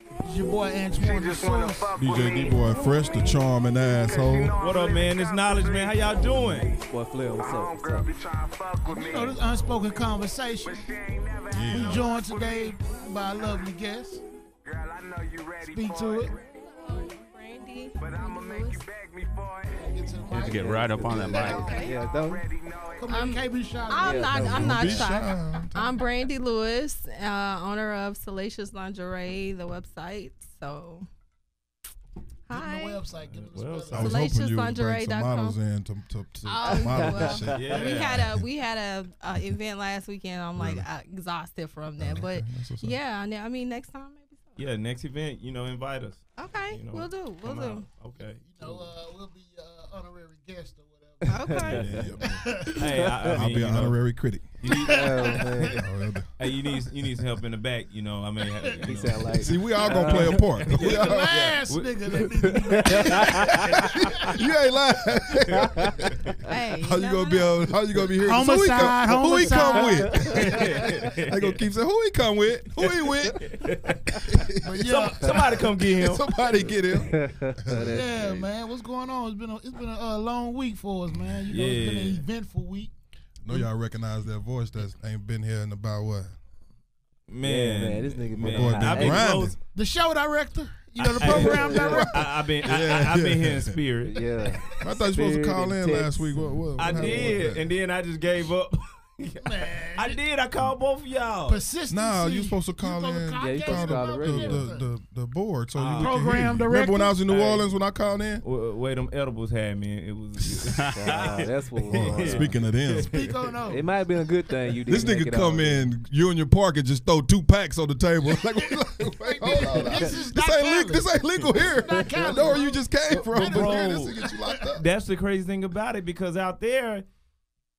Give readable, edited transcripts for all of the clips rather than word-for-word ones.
It's your boy Antoine the Sauce. DJ D-Boy, fresh the charming asshole. What up, man? This Knowledge, man. How y'all doing? Boy, Flair, what's up? What's up? You know, this Unspoken Conversation. Yeah. We joined today by a lovely guest. Speak to it. Brandy. You have to get right up on that mic. Okay. Yeah, don't. Come on, you can't be shy. I'm not Be shy. shy. I'm Brandy Lewis, owner of Salacious Lingerie, the website. So, Give them hi. the website. Give them the I website. was hoping you would bring some SalaciousLingerie.com. models in to Oh, model well, that shit. Yeah. we had a event last weekend. I'm like exhausted from that, but That's what's up. yeah, I mean next time maybe. So. Yeah, next event, invite us. Okay, You know, we'll do. We'll Come do. out. Okay. You know, we'll be honorary guest or whatever. Okay. Hey, I I'll mean, be an honorary critic. You need, Oh, hey, you need some help in the back. I mean, He sound like. See, we all gonna play a part. We The all- last nigga that you ain't lying. Hey, How you gonna be here? Homicide, Who he come homicide. with? I gonna keep saying who he come with? Who he with? But yeah, somebody come get him. Somebody get him. yeah, man. What's going on? It's been a long week for us, man. You know, it's been an Yeah. eventful week. Know y'all recognize that voice that ain't been here in about what? Man, man, this nigga man. been Boy, high. been I've been grinding. close. The show director, you know, the program director. I've been Yeah, I've been yeah. here in spirit. Yeah. I thought you were supposed to call in Spirit last and week. What I happened with did, that? and then I just gave up. Man, I did. I called both of y'all. Persistency. Nah, you supposed to call in. Yeah, you I supposed gave to call them the up radio. everything. The board, so you can Program hear you. Remember director? when I was in New Hey. Orleans when I called in? Where them edibles had me, it was. Wow, that's what was Oh, going on. speaking of them, Speak on those. It might have been a good thing you didn't. this nigga make it come out. in Union Park and just throw 2 packs on the table. Like, wait, hold on. This is This not ain't Cali. this ain't legal here. not I Cali, know where bro. you just came from. But bro, This will get you locked up. That's the crazy thing about it, because out there,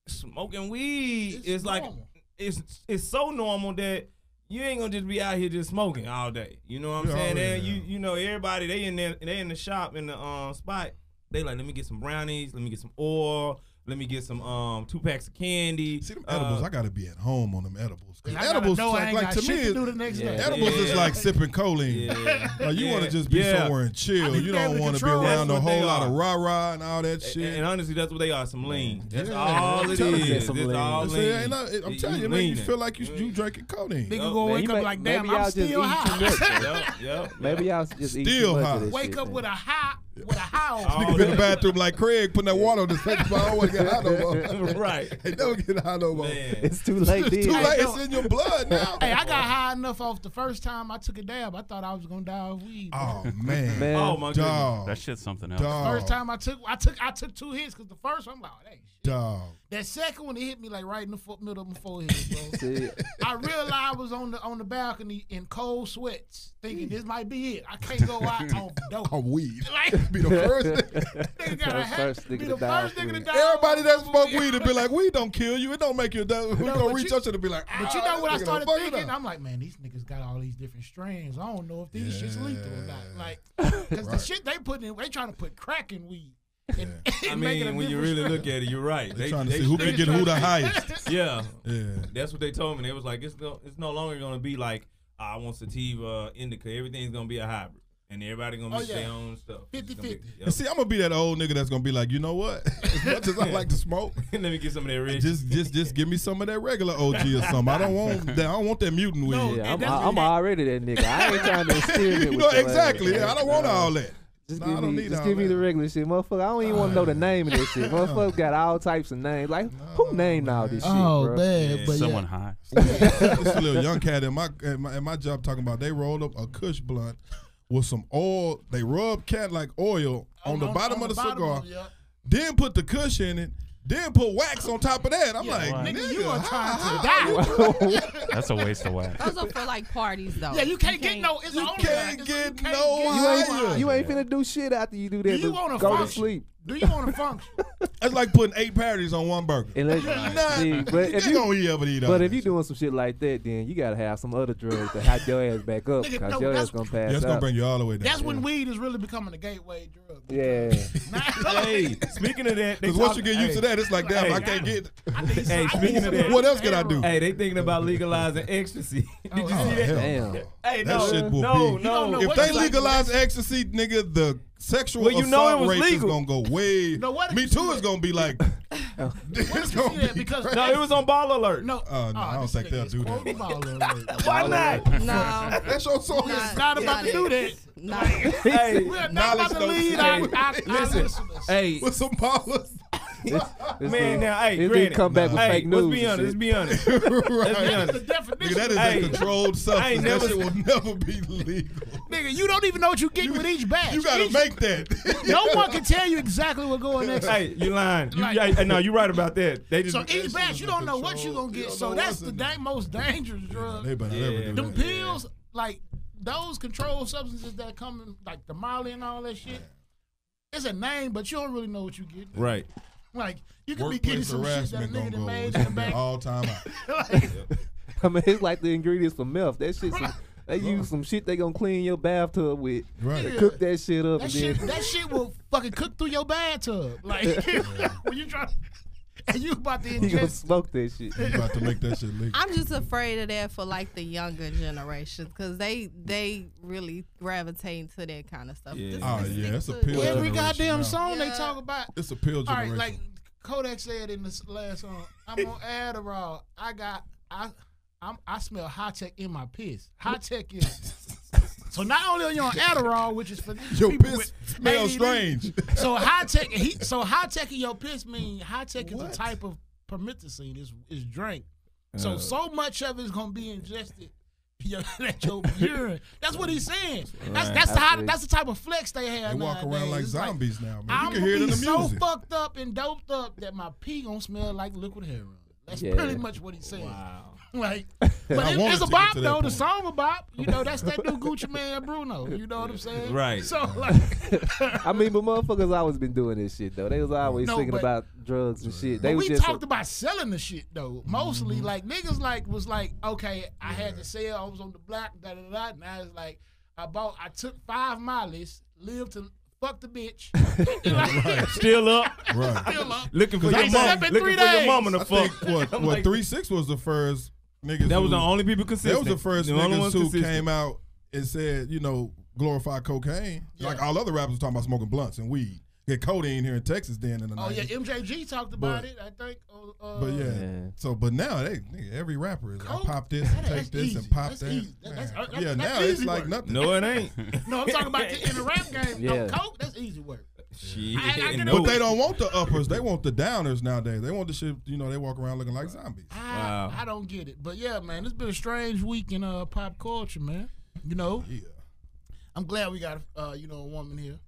smoking weed It's is like normal. it's so normal that you ain't gonna just be out here just smoking all day. You know what I'm saying? yeah. And you know everybody they in there, they in the shop in the spot. They like, let me get some brownies, let me get some oil, let me get some 2 packs of candy. See them edibles, I gotta be at home on them edibles. 'Cause I gotta edibles, know I ain't like got to shit me, to do the next Yeah. day. edibles is Yeah. like sipping choline. Yeah. Like you Yeah. want to just be Yeah. somewhere and I chill. need to You be able don't to want to be control around that's a what whole they lot are. of rah-rah and all that shit. And honestly, that's what they are, some lean. That's Yeah. all it Tell them is. that's some It's lean. all See, lean. I'm telling you, man, you leaning. feel like you drinking codeine. Nigga Yup. gonna Man, wake you up may- like, maybe damn, y'all I'm just still eat high. too much, though. Yep. Maybe y'all just eat Still too much high. of this Wake shit, up man. with a high Oh, Nigga been in the bathroom like Craig putting that water on the second spot. I don't want to get high no more. Right. Hey, don't get high no more. Man. It's too late. It's too then. late. It's in your blood now. Hey, I got high enough off the first time I took a dab. I thought I was gonna die of weed. Oh man. Man. Oh my goodness. Dog. That shit's something else. Dog. First time I took 2 hits because the first one I'm like, oh, that ain't shit. Dog. That second one, it hit me like right in the middle of my forehead, bro. See, I realized I was on the balcony in cold sweats, thinking this might be it. I can't go out on dope. On weed. Like, Be the first. nigga gotta First be nigga the to die first off nigga to weed. die. Everybody off that weed. smoke weed would be like, weed don't kill you. It don't make you. We No, gonna but reach you- up to be like, But you know what I this nigga started done fucked it thinking? up. I'm like, man, these niggas got all these different strains. I don't know if these shit's Yeah. lethal or not. Like, because the Right. shit they put in, they trying to put crack in weed. And, I make it a mean, when you different really strain. look at it, you're right. They trying to see who can get who the highest. Yeah, Yeah. that's what they told me. They was like, it's no longer gonna be like I want sativa, indica. Everything's gonna be a hybrid, and everybody gonna make their own stuff. It's gonna be- 50-50. Yep. And see, I'm gonna be that old nigga that's gonna be like, you know what? As much as I like to smoke, Let me get some of that rich. just give me some of that regular OG or something. I don't want that mutant weed. No, yeah, and I'm already that nigga. I ain't trying to experiment You with know your exactly. ass. Yeah, I don't want all that. Just Nah, give I don't me, need just all give me that. the regular shit, motherfucker. I don't even want to know the name of this shit. Motherfuckers got all types of names. Like, who named all this shit, Oh, bro? man. Yeah. But Someone yeah. high. This little young cat at my job talking about they rolled up a Kush blunt with some oil. They rub cat like oil on the bottom of the cigar. Yeah. Then put the Kush in it. Then put wax on top of that. I'm Yeah, like, Wow. nigga, you are trying how- to die. That's a waste of wax. Those are for like parties though. Yeah, you can't get no. It's You only can't like- get you can't no get higher. You ain't finna do shit after you do that. You to wanna go to function. sleep. Do you want to function? That's like putting 8 patties on one burger. Unless, see, but if you don't ever eat but if you doing some shit like that, then you gotta have some other drugs to hype your ass back up, Nigga, cause no, your that's- ass gonna pass That's out. gonna bring you all the way down. That's when weed is really becoming a gateway drug. Yeah. Hey, speaking of that, Because once you get used to that, it's like, damn, Hey. I can't get. Hey, speaking of that, What else can I do? Hey, they thinking about legalizing ecstasy. Did you see that? hell Damn. no. Hey, That no, shit will no, be- no. know If what they it's like, legalize ecstasy, nigga, the sexual Well, you know assault it was rate legal. is gonna go way. No, what if Me you too see is that? gonna be like. Where It's did you see gonna that? be Because crazy. No, it was on Ball Alert. no. No, I don't this think nigga they'll is do that. quoting Baller Alert. Why not? No. That's your song. We're not about to do that. No. Hey, We're not Knowledge about to don't lead say. our Listen. listeners. hey, With some ballers. man, now, hey, This granted. nigga come back with Hey, fake news. let's be and honest. Let's shit. be honest. Right. Let's be The honest. definition. Nigga, that is Hey, a controlled substance. never That shit will never be legal. Nigga, you don't even know what you're getting with each batch. You gotta Each- make that. No one can tell you exactly what going next. Hey, you lying. Like- No, you right about that. They just So each batch, you don't know what you're gonna You get. don't So know that's what's the in there. most dangerous drug. They better never do Them that. pills, like those controlled substances that come in, like the Molly and all that shit. It's a name, but you don't really know what you get. right. Like you could be getting Workplace some shit that a harassment nigga gonna that go made in the back. all time out. Like, I mean, it's like the ingredients for meth. That shit, they use some shit they gonna clean your bathtub with. Right. Cook that shit up that and then. shit will fucking cook through your bathtub. Like when you try, and you about to You gonna ingest. smoke that shit. You about to make that shit legal. I'm just afraid of that for like the younger generation because they really gravitate to that kind of stuff. Yeah. Just Oh, stick yeah, it's a to- pill Every generation goddamn now. song they Yeah. talk about. It's a pill All right, generation. like Kodak said in this last song, I'm on Adderall. I smell high tech in my piss. High tech is. So not only are you on Adderall, which is for these Your people piss with smells ADD, strange. So high tech. So high tech in your piss mean high tech is a What? type of promethazine. Is drink. So much of it's gonna be ingested. That your urine. That's what he's saying. That's the type of flex they have. They walk around nowadays. like It's zombies now, man. I'm You can hear it gonna in be the so music. fucked up and doped up that my pee gonna smell like liquid heroin. That's Yeah. pretty much what he's saying. Wow. Like, I but wanted it's a to get bop to that though. The point. song a bop. You know, that's that new Gucci Man Bruno. You know what I'm saying? Right. So like, I mean, but motherfuckers always been doing this shit though. They was always No, thinking but- about drugs and shit. They but was we just talked about selling the shit though. Mostly Mm-hmm. like niggas like was like, okay, I had to sell. I was on the block. Da da da. Now it's like I took 5 miles, lived to fuck the bitch. Like, Still up. Right. still up. Looking for Cause your I mom. slept in Looking 3 for your days. mama to I fuck. think I'm what like, 3-6 was the first niggas. that was who- the only people consistent. That was the first only niggas ones who consistent. came out and said, you know, glorify cocaine. Yeah. Like all other rappers was talking about smoking blunts and weed. Get codeine here in Texas then in the 90s. Oh yeah, MJG talked about But- it. I think. But yeah. Yeah. So, but now nigga, every rapper is I Coke? pop this and That's take this easy. and pop That's that. easy. Man. That's Yeah, now it's easy like work. nothing. No, it ain't. No, I'm talking about in the rap game. Yeah. No, coke, that's easy work. Shit. I get no. But they don't want the uppers. They want the downers nowadays. They want the shit, you know, they walk around looking like zombies. Wow. I don't get it. But yeah, man, it's been a strange week in pop culture, man. You know, Yeah. I'm glad we got a woman here.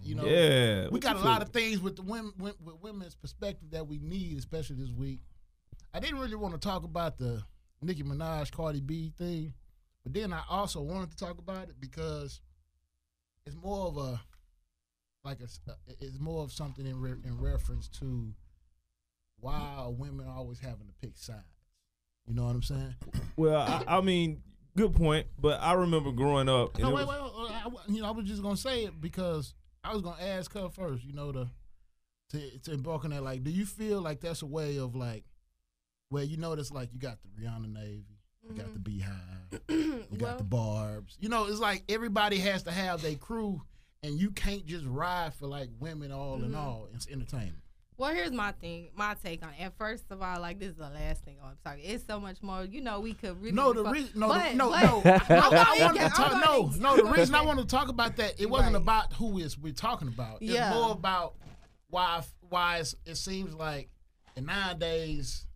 You know, Yeah. we got a lot of things with the women with women's perspective that we need, especially this week. I didn't really want to talk about the Nicki Minaj Cardi B thing, but then I also wanted to talk about it because it's more of a it's more of something in reference to why are women always having to pick sides. You know what I'm saying? Well, I mean, good point. But I remember growing up. and No, it wait. was- I was just gonna say it because I was gonna ask her first. You know, to embark on that. Like, do you feel like that's a way of like, where you notice like you got the Rihanna Navy, you got the Beehive, you got the Barbs. You know, it's like everybody has to have their crew, and you can't just ride for like women all in all. It's entertainment. Well, here's my take on it. And first of all, like, this is the last thing I'm talking. It's so much more. You know, we could really. No, be the fuck- reason, but- no. but- I wanted to I'm talk. gonna- No, the reason I wanted to talk about that, it wasn't Right. about who we're talking about. It's Yeah. more about why it seems like nowadays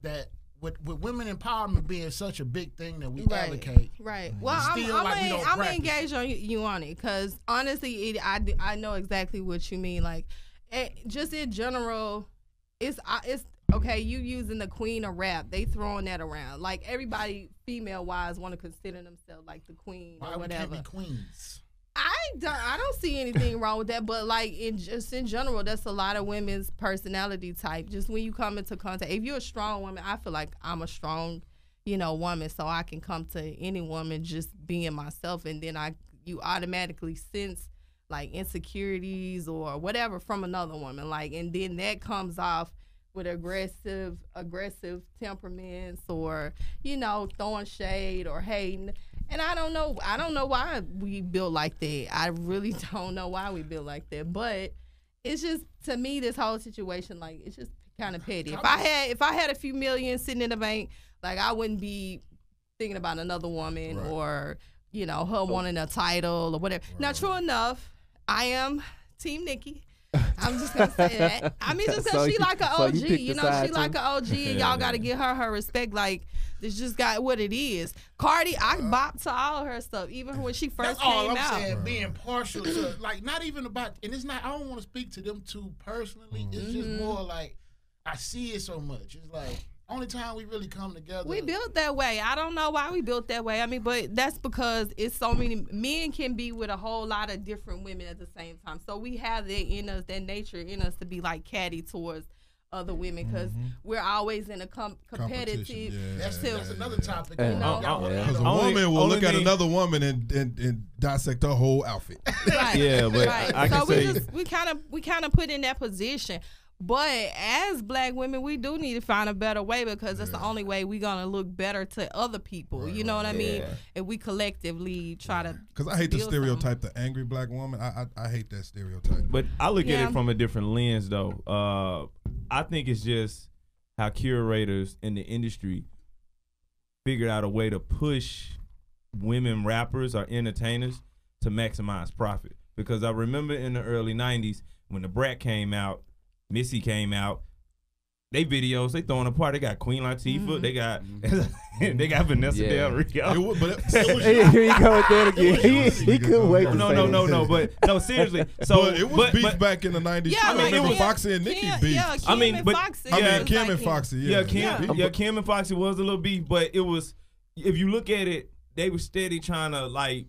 that with women empowerment being such a big thing that we advocate. Right. Well, Still like we don't I'm practice engaged on you on it because honestly, I know exactly what you mean. Like, just in general, it's okay. You using the queen of rap? They throwing that around. Like everybody, female wise, want to consider themselves like the queen Why or we can't whatever. be queens? I don't see anything wrong with that, but like in general, that's a lot of women's personality type. Just when you come into contact, if you're a strong woman, I feel like I'm a strong, woman, so I can come to any woman just being myself, and then you automatically sense like insecurities or whatever from another woman, like, and then that comes off with aggressive temperaments or throwing shade or hating. And I don't know why we built like that. I really don't know why we built like that. But it's just, to me, this whole situation, like, it's just kind of petty. If I had a few million sitting in the bank, like, I wouldn't be thinking about another woman or her wanting a title or whatever. Right. Now, true enough, I am Team Nikki. I'm just gonna say that. I mean, just because she like an OG, she like an OG, and y'all gotta give her respect. Like, it's just got what it is. Cardi, I bop to all her stuff, even when she first came out. That's all I'm saying, being partial to, like, not even about, and it's not, I don't want to speak to them too personally. It's just more like, I see it so much. It's like, only time we really come together. We built that way. I don't know why we built that way. I mean, but that's because it's so many men can be with a whole lot of different women at the same time. So we have that in us, that nature in us to be like catty towards other women because we're always in a competitive. That's another topic. Because a woman will look at another woman and dissect her whole outfit. Right. Yeah, but right. I can say we kind of put in that position. But as black women, we do need to find a better way because that's the only way we're going to look better to other people. You know what I mean? If we collectively try to. Because I hate the stereotype, the angry black woman. I hate that stereotype. But I look at it from a different lens, though. I think it's just how curators in the industry figured out a way to push women rappers or entertainers to maximize profit. Because I remember in the early 90s when the Brat came out, Missy came out. They videos, they throwing apart. They got Queen Latifah. They got Vanessa Del Rio. Here you go with that again. He couldn't wait. No. But no, seriously. So it was beef back in the 90s. Yeah, I remember Foxy and Nicki beef. Yeah, Kim and Foxy. Kim and Foxy was a little beef, but it was. If you look at it, they were steady trying to like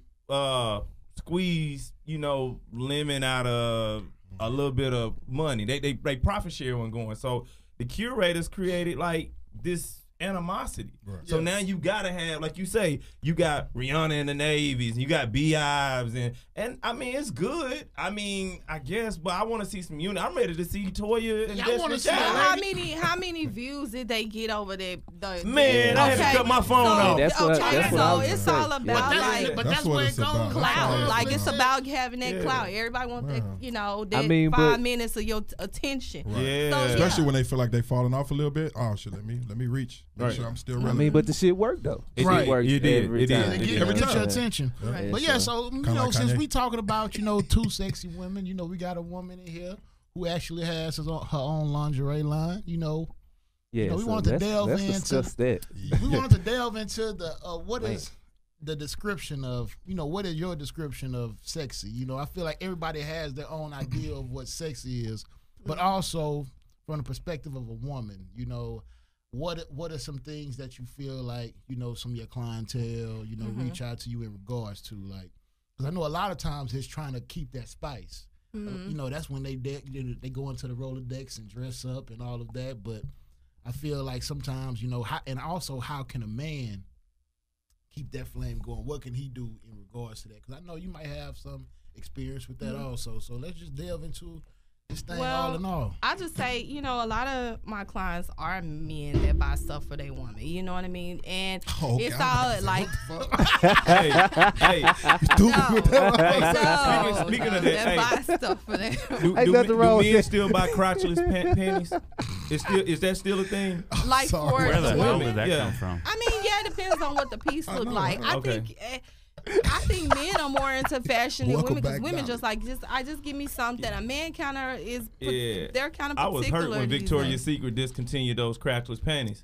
squeeze, lemon out of a little bit of money. They profit share wasn't going. So the curators created like this animosity. Right. So now you gotta have, like you say, you got Rihanna in the Navies, and you got Beehives, and I mean it's good. I mean, I guess, but I want to see some unity. I'm ready to see Toya and Destiny Child. How many views did they get over there? Man, I had to cut my phone off. That's what it's all about but that's where it goes. Clout. Like it's about having that clout. Everybody wants that, 5 minutes of your attention. Right. Yeah. So, especially when they feel like they falling off a little bit. Oh shit, let me reach. Make sure I'm still relevant. I mean, but the shit worked though. It did. Every time. It get your attention. Right. But so since we talking about two sexy women, we got a woman in here who actually has her own lingerie line. We want to delve into that. We want to delve into the what is the description of what is your description of sexy? I feel like everybody has their own idea of what sexy is, but also from the perspective of a woman, What are some things that you feel like, some of your clientele, reach out to you in regards to, like, because I know a lot of times it's trying to keep that spice. That's when they go into the Rolodex and dress up and all of that. But I feel like sometimes, how can a man keep that flame going? What can he do in regards to that? Because I know you might have some experience with that also. So let's just delve into this thing all in all. I just say, a lot of my clients are men that buy stuff for their woman. You know what I mean? And it's all like, speaking of that, buy stuff for their do men still buy crotchless panties? Is that still a thing? Like for where the hell women? did that come from? I mean, it depends on what the piece look like. I think men are more into fashion than women because women just give me something. A man kind of is. They're kind of particular. I was hurt when Victoria's Secret discontinued those crotchless panties.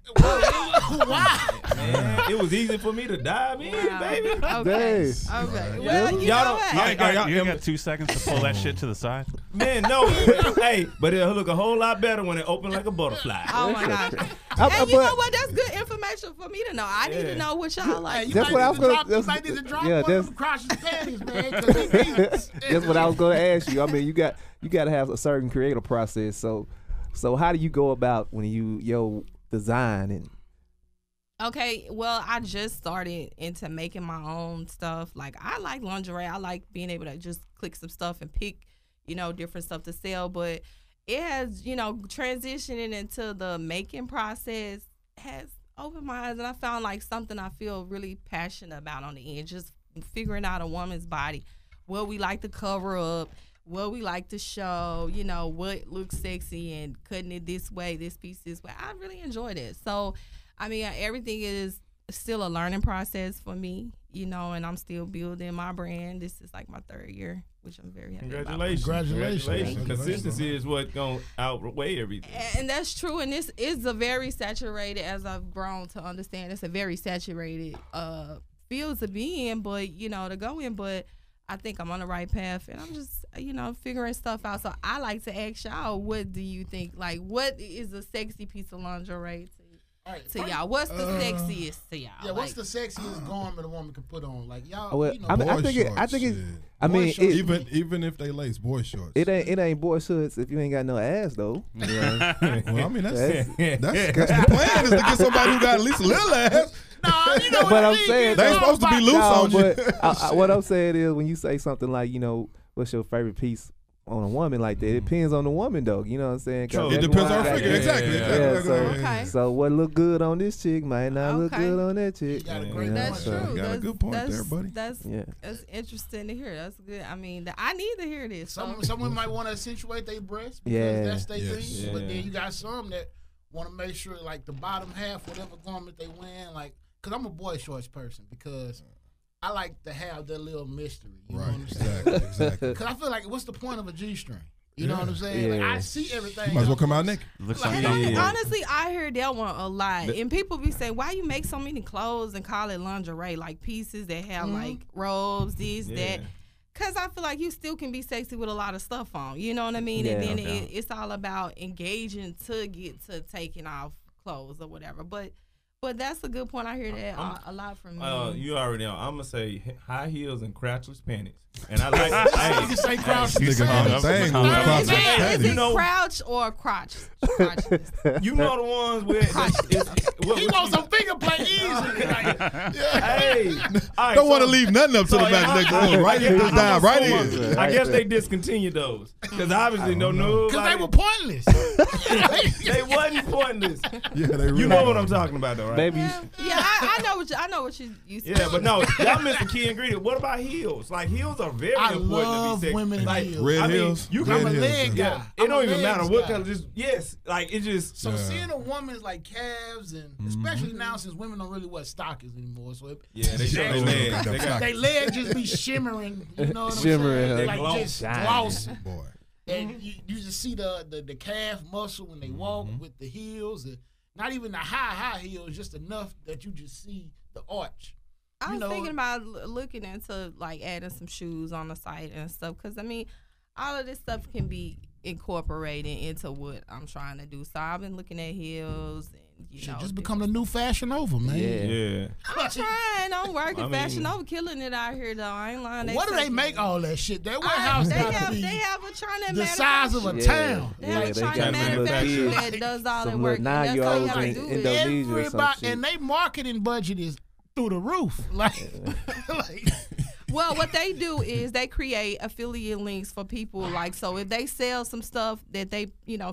Wow. Man, it was easy for me to dive in, baby. Okay. Dang. Okay. Well, you Y'all know don't- what? You got 2 seconds to pull that shit to the side. Man, no. Hey, but it'll look a whole lot better when it open like a butterfly. Oh my God. I- And you but- know what? That's good information for me to know. I need to know what y'all like. You That's might what I need was to gonna- drop- you that's- might need to drop yeah, one of them crotch panties, man. 'Cause he needs- That's what I was going to ask you. I mean, you got to have a certain creative process. So how do you go about when you design and Okay, well, I just started into making my own stuff. Like, I like lingerie. I like being able to just click some stuff and pick, different stuff to sell. But it has, transitioning into the making process has opened my eyes. And I found like something I feel really passionate about on the end. Just figuring out a woman's body, what we like to cover up, what we like to show, what looks sexy and cutting it this way, this piece this way. I really enjoyed it. So, I mean, everything is still a learning process for me, and I'm still building my brand. This is like my 3rd year, which I'm very happy Congratulations. Congratulations. Consistency is what going to outweigh everything. about. And that's true. And this is a very saturated, as I've grown to understand, it's a very saturated field to be in, but, to go in. But I think I'm on the right path, and I'm just, figuring stuff out. So I like to ask y'all, what do you think? Like, what is a sexy piece of lingerie to y'all? What's the sexiest to y'all? Yeah, what's the sexiest garment a woman can put on? Like y'all, Well, I think it's. I mean, shorts. even if they lace boy shorts. it ain't boy shorts if you ain't got no ass though. Well, I mean that's That's- the plan is to get somebody who got at least a little ass. No, you know But what I I'm mean? saying They supposed to be loose No, on you. but what I'm saying is when you say something like, what's your favorite piece on a woman like that, it depends on the woman though. You know what I'm saying? 'Cause It depends on her everyone figure. got- Exactly. Yeah, so, Okay. so what look good on this chick might not look Okay. good on that chick. You got a Yeah. great That's So- true. You got a That's- good point that's- there, buddy. That's Yeah. that's interesting to hear. That's good. I mean, I need to hear this. Some women might want to accentuate their breasts because Yeah. that's their Yes. thing. But Yeah. then you got some that want to make sure like the bottom half, whatever garment they wearing, like, cause I'm a boy shorts person because I like to have that little mystery. You know what I'm saying? Exactly. Cause I feel like what's the point of a G-string? You know what I'm saying? Like Yeah. I see everything. Might as well else. come out naked. Looks Like, like And Yeah. honestly, I hear that one a lot. And people be saying, why you make so many clothes and call it lingerie? Like pieces that have like robes, this, that. Because I feel like you still can be sexy with a lot of stuff on. You know what I mean? And Yeah. then it's all about engaging to get to taking off clothes or whatever. But that's a good point. I hear that a lot from men. You already know. I'm going to say high heels and crotchless panties. And I like You can say crouch. Nigga hung on up the thing with with tongue. crotch Is and it panties. You know- crouch or crotch? Crotchless. you know the ones where He wants some finger play easily. Like, Hey, all right, Don't want to so- leave nothing up to the so imagination. I- Right I here, guess- just dive right I'm in. assuming- I guess they discontinued those because obviously no. Cause they were pointless. They wasn't pointless. Yeah, they really You know what I'm talking about, though, right? Maybe Yeah, I know what you said. Yeah, but no, y'all missed the key ingredient. What about heels? Like heels are very I important love to be sexy. women in like, heels. Red I mean, heels. you Red can I'm a heels. leg guy. Yeah, it I'm don't a even matter legs what guy. color. Just yes, like it just. So Yeah. seeing a woman's like calves and especially now since women don't really wear stockings anymore, so Yeah, they show their legs. They got they legs just be shimmering. You know what I'm Shimmering, saying? huh? Like They just glow. glossy. Boy. And you just see the calf muscle when they walk with the heels, and not even the high heels, just enough that you just see the arch. I was know- thinking about looking into like adding some shoes on the site and stuff because I mean, all of this stuff can be incorporated into what I'm trying to do. So I've been looking at heels and Should just become the new Fashion Over, man. Yeah. I'm trying. I'm working. I mean- Fashion Over killing it out here though. I ain't lying. What do they taking make it. all that shit? Their warehouse They got to have be a China the size of a Yeah. town. They have a they China got manufacturer little that does all some that work. little And that's all you 9-year-olds gotta in do Indonesia. is or some Everybody, shit. and they marketing budget is through the roof. Like, like well, what they do is they create affiliate links for people. Like, so if they sell some stuff that they,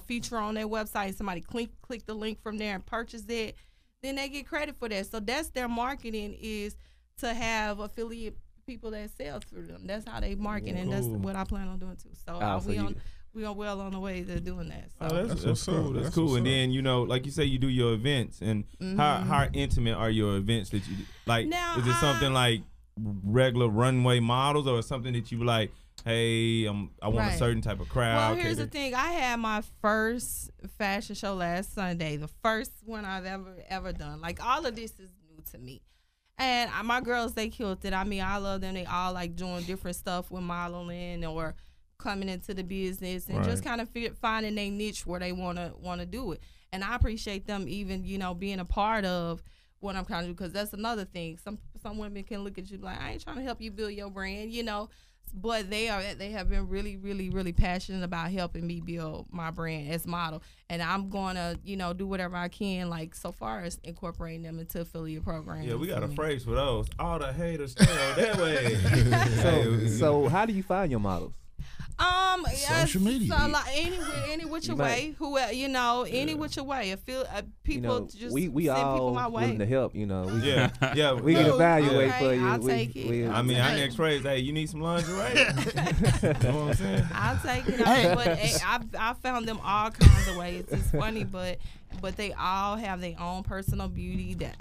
feature on their website, somebody click the link from there and purchase it, then they get credit for that. So that's their marketing, is to have affiliate people that sell through them. That's how they market, and that's Cool. what I plan on doing too. So So we are well on the way to doing that. So. Oh, That's that's what's cool. up. That's That's cool. what's And up. then like you say, you do your events, and how intimate are your events that you do? Like? Now, Is it something like regular runway models, or something that you like? hey, I want a certain type of crowd. Well, here's the thing. I had my first fashion show last Sunday, the first one I've ever done. Like, all of this is new to me. And my girls, they killed it. I mean, I love them. They all like doing different stuff with modeling or coming into the business and just kind of finding their niche where they wanna do it. And I appreciate them even, being a part of what I'm trying to do, because that's another thing. Some women can look at you like, I ain't trying to help you build your brand, but they have been really, really, really passionate about helping me build my brand as model. And I'm gonna, do whatever I can, like so far as incorporating them into affiliate programs. Yeah, we got a phrase for those. All the haters stay on that way. So how do you find your models? Social media. So like any which way, any which way. I feel people just we send all people my way. willing to help. We yeah. we can evaluate Okay, for you. I'll take it. I mean, our next phrase, hey, you need some lingerie? You know what I'm saying? I'll take it. But I found them all kinds of ways. It's funny, but they all have their own personal beauty that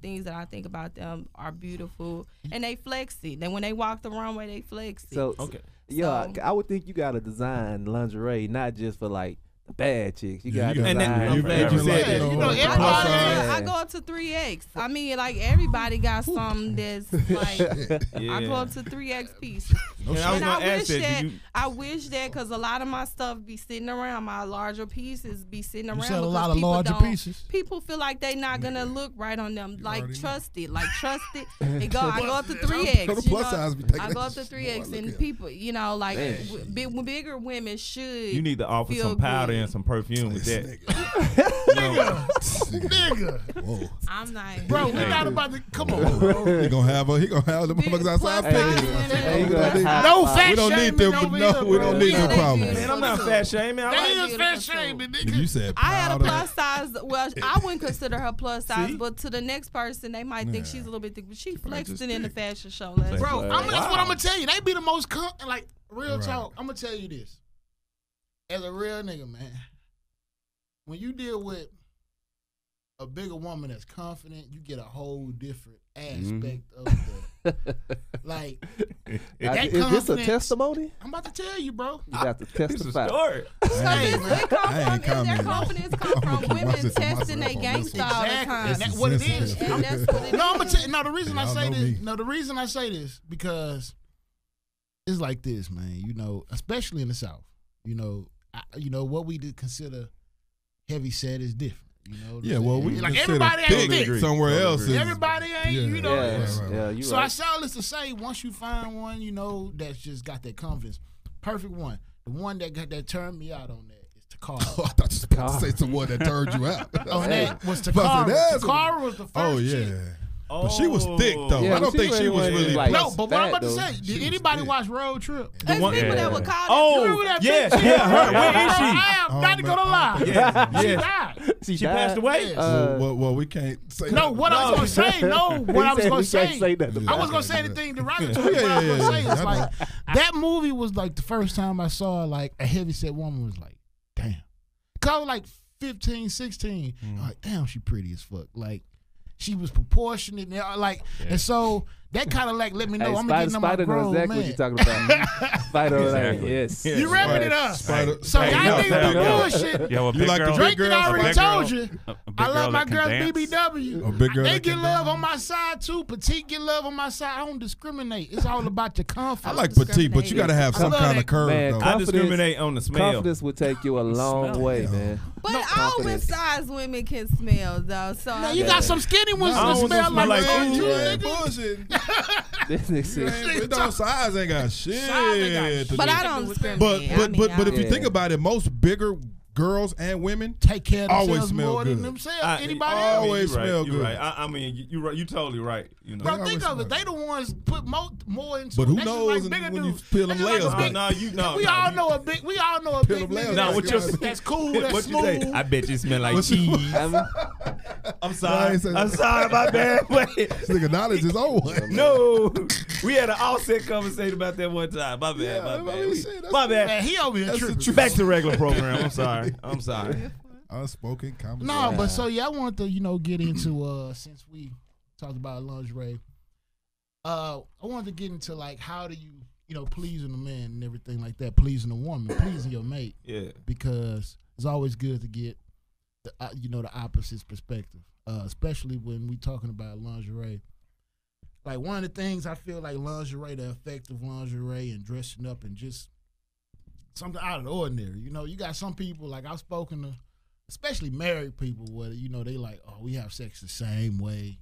things that I think about them are beautiful, and they flex it. Then when they walk the runway, they flex it. So okay. Yeah, I would think you gotta design lingerie not just for like the bad chicks. You gotta and design. I'm glad you said that. I go up to 3X. I mean, like everybody got something that's like. I go up to 3X pieces. And I wish that because a lot of my stuff be sitting around, my larger pieces be sitting around. You sell a lot of larger pieces. People feel like they not gonna look right on them. Like trust it. And go. I go up to 3X. I go up to 3X, and people, bigger women should. You need to offer some powder and some perfume with that. Nigga. Whoa. I'm not. Bro, we not about to come on, bro. He gonna have the motherfuckers outside picking. No fat we don't need shaming them. over No, here, we bro. don't need no Yeah, problems. Man, I'm not fat shaming. That I is fat shaming, nigga. You said I had a powder. plus size. Well, I wouldn't consider her plus size, See? but to the next person, they might think she's a little bit thick. But she flexed just it in the thick. fashion show last Bro, year. that's what I'm gonna tell you. They be the most real Right. talk. I'm gonna tell you this. As a real nigga, man, when you deal with a bigger woman that's confident, you get a whole different aspect of the like. That Is this a confidence- testimony? I'm about to tell you, bro. You got to This is testify. short. Hey, man. Their confidence come from women testing their gangsta all the Exactly. time. And that's what it is. And that's what it is. No, I'm gonna tell you. No, the reason I Y'all say know this. me. No, the reason I say this because it's like this, man. Especially in the South. What we did consider heavy set is different. Yeah, well, we like consider everybody ain't thick thick. somewhere else. is- Everybody ain't, Yeah. Yeah, you So I right. say all this to say, once you find one, that's just got that confidence, perfect one. The one that turned me out on that is Takara. Oh, I thought you were about to say someone that turned you out. On that was But Takara. that's- Takara was the first Oh yeah, chick. but she was thick though. Yeah, I don't she think she was wasn't really. like- No, but what I'm about to fat, say, She did was anybody thick. watch Road Trip? There's one- people that would call Oh, Remember that yeah, bitch? yeah, her. Where is she? I am not Oh, gonna man. lie. Yeah, She yeah. died. She She passed away. Yes. Well, we can't say. No, that. what I was gonna say. No, what I was gonna say. nothing I about was gonna say anything derogatory. Yeah, What I was yeah, gonna say yeah. is like that movie was like the first time I saw like a heavyset woman was like, damn. Cause I was like 15, 16. I'm like, damn, she pretty as fuck. Like she was proportionate and and so that kind of like let me know Hey, I'm gonna get in my Spider knows grown exactly man. what you're talking about. Spider, Exactly. yes. Yeah. You wrapping it up. Spider- So Hey, y'all no, niggas no, be no. bullshit. Yeah, well, You big like the girl, Drake Drake done girls? already big girl- told you. a big I love girl my that can girls dance. BBW. A big girl They that get can love dance. on my side too. Petite get love on my side. I don't discriminate. It's all about your confidence. I like petite, but you gotta have I some love kind that. of curve Man, though. I Confidence- discriminate on the smell. Confidence would take you a long way, man. But all confidence. size women can smell though. So Now you got some skinny ones I that don't smell smell like like food. food. Yeah, nigga. bullshit. This nigga said- Man, but no, size ain't got shit. ain't got shit. to But do. I don't But discriminate. but if you Yeah. think about it, most bigger girls and women Take care of Always themselves smell more than good. themselves. Anybody else? always you right, smell you good. Right. I mean, you're right. You totally right. You know. Bro, They think of always it. They the ones put more into. But who they just knows like bigger when you dudes. peel They them just layers a back? big- No, you know. We all know a big. We all know a Peel big them layers nigga. back. No, what you That's cool. That's What you say? smooth. I bet you smell like What you- cheese. I mean, I'm sorry. No, I I'm sorry. My bad. Wait. This nigga knowledge his own one. No, we had an offset conversation about that one time. My bad. Yeah, my I bad. mean, We- shit, that's my bad. Man, he over here That's the tripping. truth. Back to regular program. I'm sorry. I'm sorry. Unspoken conversation. No, but so yeah, I wanted to get into since we talked about lingerie. I wanted to get into like how do you pleasing the man and everything like that, pleasing the woman, pleasing your mate. Yeah. Because it's always good to get the the opposite perspective, especially when we talking about lingerie. Like one of the things I feel like lingerie, the effective lingerie and dressing up and just something out of the ordinary. You got some people, like I've spoken to, especially married people, where they like, oh, we have sex the same way.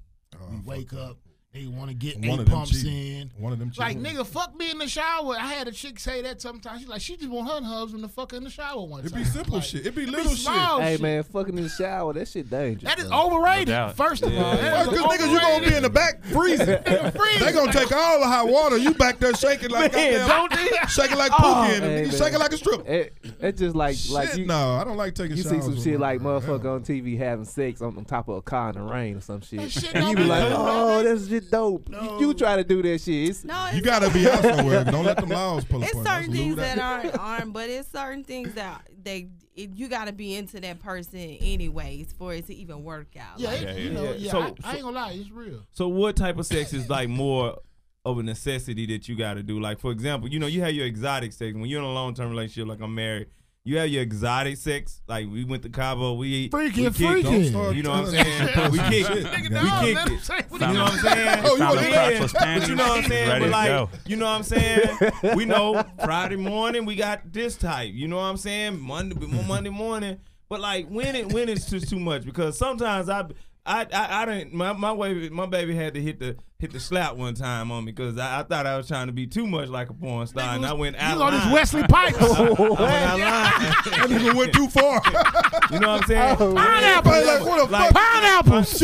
We wake up. They want to get 8 pumps in. One of them like, nigga, fuck me in the shower. I had a chick say that sometimes. She's like, she just want her husband to fuck her in the shower one time. It be simple like, shit. It be little shit. Hey, man, fucking in the shower, that shit dangerous. That is overrated, No first of all. Because niggas, you gonna be in the back freezing. They gonna take all the hot water. You back there shaking like shaking like Pookie, and you shaking like a stripper. It's just like Shit, no, I don't like taking you showers. see some with shit my like girl. motherfucker on TV having sex on top of a car in the rain or some shit. That shit And you don't be like, be oh, that's shit dope. No. You try to do that shit. It's, No, You gotta be out somewhere. Don't let them laws pull up it's on you. certain That's things lewd. that aren't, but it's certain things that you got to be into that person anyways for it to even work out. Yeah, Like, So- I ain't gonna lie, it's real. So what type of sex is like more of a necessity that you got to do? Like, for example, you have your exotic sex. When you're in a long-term relationship, like I'm married, you have your exotic sex. Like we went to Cabo, we Freaky. Don't start You know what I'm telling saying? us We some kicked shit. it. Nigga, We no, kicked let him it. say what You know what I'm saying? Oh, you Found wanna the hear crotchless But panties. you know what I'm saying? Ready But to like, go. you know what I'm saying? We know Friday morning we got this type. You know what I'm saying? Monday morning. But like when it's just too much, because sometimes I didn't my baby had to hit the slap one time on me because I thought I was trying to be too much like a porn star, and I went out You of on this line. Wesley Pipes. I went out of line. That nigga went too far. You know what I'm saying? Pineapple. Like, what the Like- fuck? Pineapples.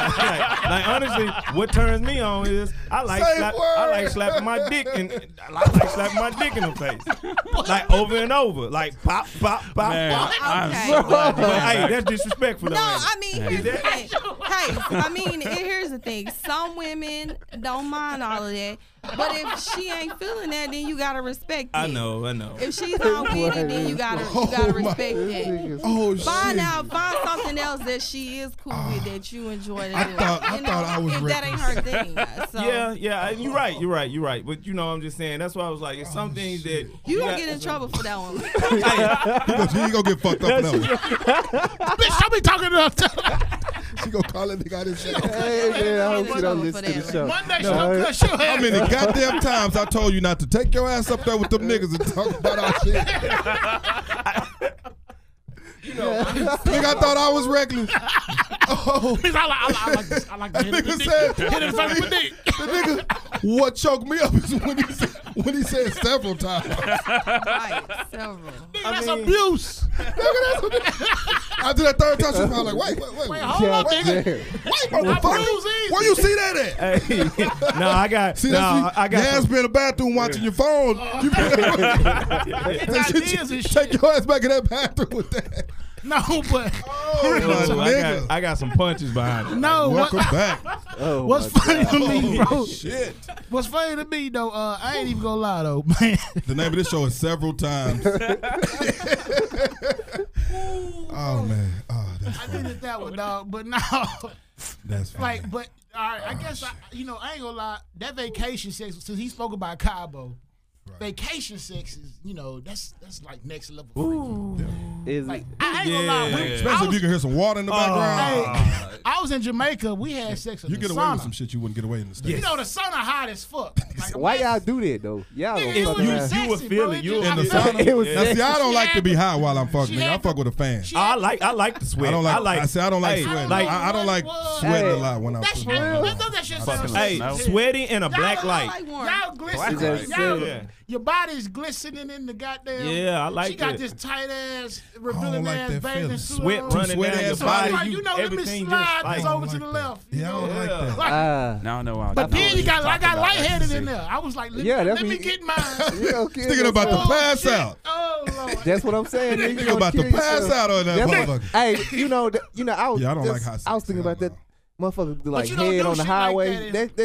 like honestly, what turns me on is I like slapping my dick and I like slapping my dick in the face, like over and over, like pop, pop, pop, Man, pop. I'm Okay. so glad you But came hey, back. that's disrespectful. No, though, ain't it? I mean, here's the thing. Hey, I mean, here's the thing. Some women don't mind all of that, but if she ain't feeling that, then you gotta respect it. I know. If she's not with it, then you gotta respect that. Oh Find shit. find something else that she is cool with that you enjoy. I thought I was if that ain't her thing. So Yeah, you're right. But I'm just saying that's why I was like, it's some things that you gonna got- get in trouble for that one. Hey, He ain't gonna get fucked up for that one. Bitch, don't be talking to us. She gonna call that nigga out his shit. hey, man, I hope you don't For listen to the that. show. Monday, No, she'll cut your How ass. many goddamn times I told you not to take your ass up there with them niggas and talk about our shit? Nigga, I thought I was reckless. Oh, I like to hit nigga it. said, Hit it in front of my dick. the nigga, what choked me up is when he said several times. Right, several. That's abuse. After that third time, she was like, wait, Hold on, God nigga. damn. wait, motherfucker. Where you see that at? hey, no, I got. See, no, that's I got. your ass be in the bathroom watching your phone. You Ideas and shit. take your ass back in that bathroom with that. No, but nigga. I got some punches behind it. no. Welcome back. Oh, What's my funny to me, bro? Oh, shit. What's funny to me though? I ain't even gonna lie though, man. The name of this show is Several Times. Oh, man. Oh, that's I funny. needed that one, dog. But no, That's funny. like, but all right. I guess I ain't gonna lie. That vacation sex, since he spoke about Cabo, vacation sex is that's like next level. Freaky. Is Like it? I ain't gonna lie. Yeah. Especially if you can hear some water in the background. Hey, I was in Jamaica. We had sex in You the get away with sauna. some shit you wouldn't get away in the States. You know the sauna hot as fuck. Like, Why y'all do that though? Y'all Nigga, don't it fucking was around. sexy, You would feel bro. it. You just- In the I felt sauna? It was Now, see, I don't She like had to be to- high while I'm fucking. she Nigga. I had fuck to- with a fan. she I like the sweat. I don't like. I I say I don't like hey, sweating. like- I don't like Hey. sweating a lot when I'm That's fucking. real. That shit sounds Hey, No. sweaty and a black Y'all light. like one. Y'all glistening. Black Y'all, light. Yeah. Your body's glistening in the goddamn. Yeah, I like She got that. this tight ass, I revealing don't like ass that bathing feeling. suit. Sweat on. running sweaty down your ass body. body. You, let me everything slide just this like. over to the left. Yeah, I don't like Yeah. that. Like, Now I know why. but then you got, I got lightheaded in there. there. I was like, let, Yeah, that's let me what get mine. Yeah, okay, Thinking about to Oh, pass shit. out. Oh, Lord. That's what I'm saying. Nigga about to pass out on that That's motherfucker. what- Hey, I was Yeah, I don't like hot I was sex. thinking Hell about that. no. Motherfuckers be like you don't head do on the shit like highway. that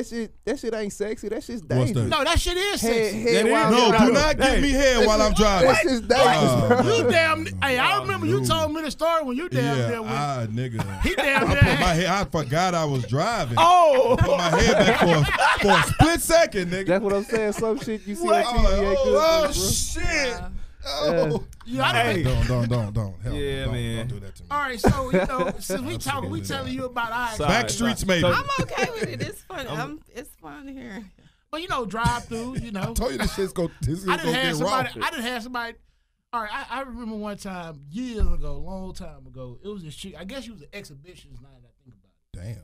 that shit ain't sexy. That shit's What's dangerous. that? No, that shit is Head, sexy. head while No, I'm do driving. not give me head while I'm driving. That shit's dangerous, bro. You damn. Hey, I remember you told me the story when you damn there with. Nigga. He damn I there. put my head. I forgot I was driving. Oh, Put my head back for a split second, nigga. That's what I'm saying. Some shit you see on What? TV ain't good. Oh, bro. shit. Oh. You know, Hey. Don't. Hell Yeah, no, man. Don't do that to me. all right, so since we talking, we telling you about our Sorry. Backstreets made it. I'm okay with it. It's fun. It's fun here. But drive through. I told you this shit's going to I get didn't have somebody. raw. I didn't have somebody. All right, I remember one time years ago, long time ago. It was this chick. I guess she was an exhibitionist. Now that I think about it. Damn.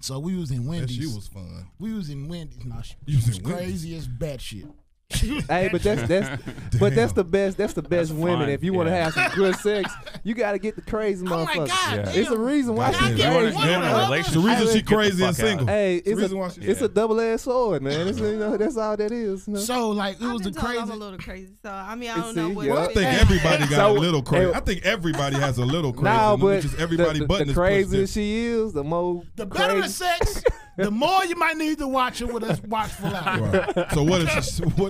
So we was in That Wendy's. shit was fun. We was in Wendy's. No, she You was was in Wendy's? crazy as batshit. Hey, but that's the best. That's the best women. fun, If you want to yeah. have some good sex, you got to get the crazy I'm like, motherfucker. God Yeah. damn. It's a reason why God she's damn. You crazy. want a relationship. It's the reason she Get the crazy and fuck out. single. Hey, It's the reason why she- it's a double-edged sword, man. It's, that's all that is. So like it I've was the been told I'm crazy. a little crazy, so I mean I You don't know see, what. yeah. Well, I think Hey. everybody got So, a little crazy. hey, I think everybody has a little crazy. Nah, in them, but just everybody button the is crazier pushed in. she is, the more The better the crazy. sex, the more you might need to watch her with a watchful eye. Right. So what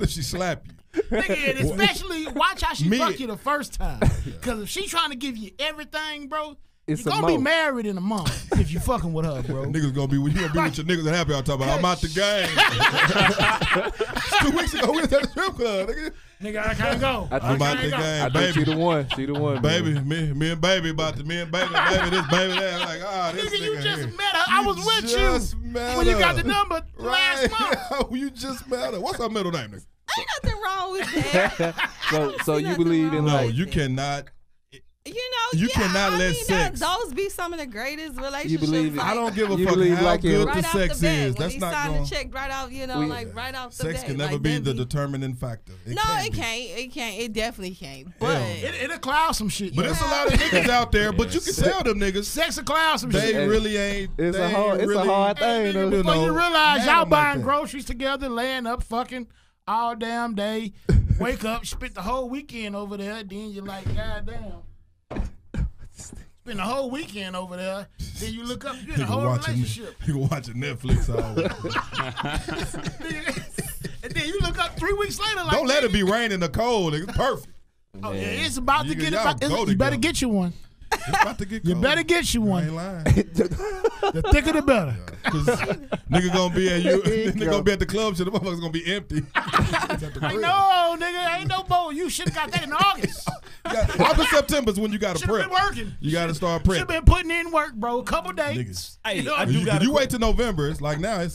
if she slap you? Nigga, and especially watch how she Me- fuck you the first time. Because if she trying to give you everything, bro, It's you're a gonna be mo. married in a month if you fucking with her, bro. Niggas gonna be with you. Gonna be with your niggas and happy. I'm talking about. I'm out the game. 2 weeks ago we was at the strip club. Nigga. Nigga, I can't go. I I'm think, out the can't go. game, I think she baby. the one. She the one, Baby, man. me and baby about to me and baby this baby that. Like this Nigga, you nigga just here. met her. I was with just you met when you her. got the number last month. Right. You just met her. What's her middle name, nigga? Ain't nothing wrong with that. So you Nothing believe in wrong No, like with you it. cannot. You cannot let sex- Those be some of the greatest relationships. believe it? like, I don't give a You fuck believe how like good in- the right sex off the bat, is. when That's he not signed going. the check right out, right off the Sex bat. can never like, be that the determining factor. No, can't it be. can't. It can't. It definitely can't. But Hell It'll cloud some shit. But though. there's a lot of niggas out there. But you can tell them niggas Sex will cloud some they shit. really ain't. It's they a hard- ain't it's a really, hard thing, Hey, though. nigga, before you realize had y'all them like buying that. groceries together, laying up, fucking all damn day, wake up, spent the whole weekend over there, then you're like, God damn. Spend the whole weekend over there, then you look up, you're in a whole relationship. You watching Netflix all week. And then you look up 3 weeks later, like, Don't let it be raining or cold. It's perfect. oh yeah, it's about to You get y'all it. go You better together. get you one. It's about to get You cold. better get you I ain't one. lying. The thicker the better. Cause nigga gonna be at you. Nigga gonna be at the club. So the motherfucker's gonna be empty. Like, no, nigga, ain't no bowl. You should have got that in August. August, September's when you gotta Should have prep. been working. You gotta start Should have prepping. been putting in work, bro. Couple days. Niggas. Hey, know, I do You, got. you wait till November. It's like now. It's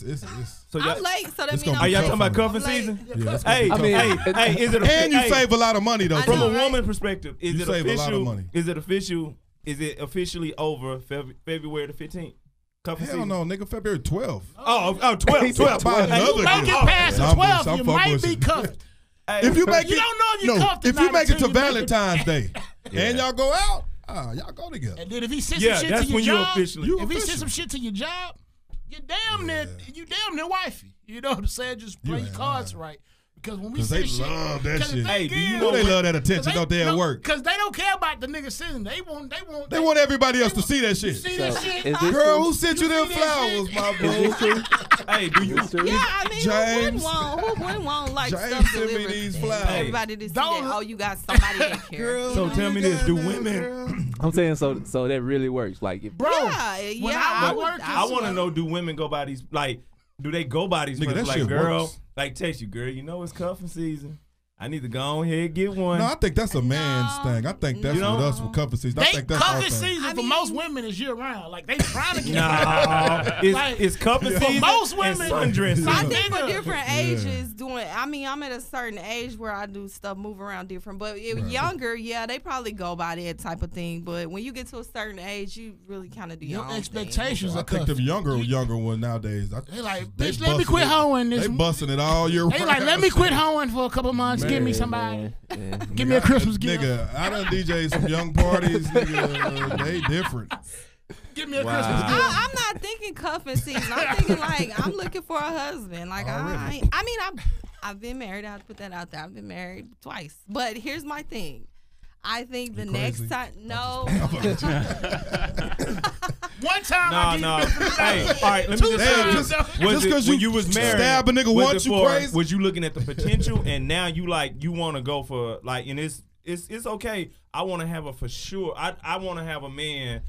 So y'all, I'm late, so that It's means gonna are I'm be y'all late. talking about tough. cuffing I'm late. season? Yeah, that's Hey, gonna be tough. hey, is it a, And you hey, save a lot of money though. I from know, a right? woman perspective? Is You it save a lot of official? money. Is it official? Is it officially over February the 15th? Cuffing Hell season? no, nigga. February 12th. Oh, 12. 12. Buy Hey, another Make gift. it past the I'm 12, bullshit. you I'm might fucking be with you. cuffed. If you make You it, don't know if you no. cuffed If you make it to until you make it. Valentine's Day and y'all go out, y'all go together. And then if he sends Yeah, some shit that's to your when you job, officially- You if he official. sends some shit to your job, you damn near wifey. You know what I'm saying? Just play You your ain't cards lying. right. Because when we Cause send they shit, love that 'cause the shit. thing Hey, do you is- know They love that Cause attention, don't they? At work. Because they don't care about the nigga sending. They want. They want everybody else to see that You shit. see this shit? is this Girl, true? who sent you them see this flowers, shit? my Is bro? this true? Hey, do you? Is this true? Yeah, I mean, James. who wouldn't want like James stuff sent me delivered? these and flowers. Everybody to see Don't- that. Oh, you got somebody that cares. So tell me this: do women? I'm saying so that really works. Like if Bro, Yeah, when yeah. I I was would. working- I want to know: do women go by these? Like, do they go by these? Nigga, first? that Like, shit girl, works. like text you, girl. You know it's cuffing season. I need to go on here and get one. No, I think that's a man's thing. I think that's No. with us with cuffing season. I They think that's our cuffing thing. season I for mean- most women is year round. Like they trying to get. Nah, Like, it's cuffing for season. most and women- sundress I season. think for different Yeah. ages, doing. I mean, I'm at a certain age where I do stuff move around different. But if younger, yeah, they probably go by that type of thing. But when you get to a certain age, you really kind of do your Your own expectations I are think cuffing. them younger one nowadays. They like, they bitch, let me busting quit it. hoeing this. They busting it all year They like, round. let me quit hoeing for a couple months. Give me Man, somebody. Yeah. Give me a Christmas gift. Nigga, I done DJ some young parties. Nigga, they different. Give me a Wow. Christmas gift. I'm not thinking cuffing season. I'm thinking like I'm looking for a husband. Like Already. I mean I've been married. I have to put that out there. I've been married twice. But here's my thing. I think the You next crazy? time, no. One time No. Hey, all right. Let me just say this. Just because when you was married, stab a nigga was once, it you for- crazy? Was you looking at the potential, and now you want to go for like, and it's okay. I want to have a for sure. I want to have a man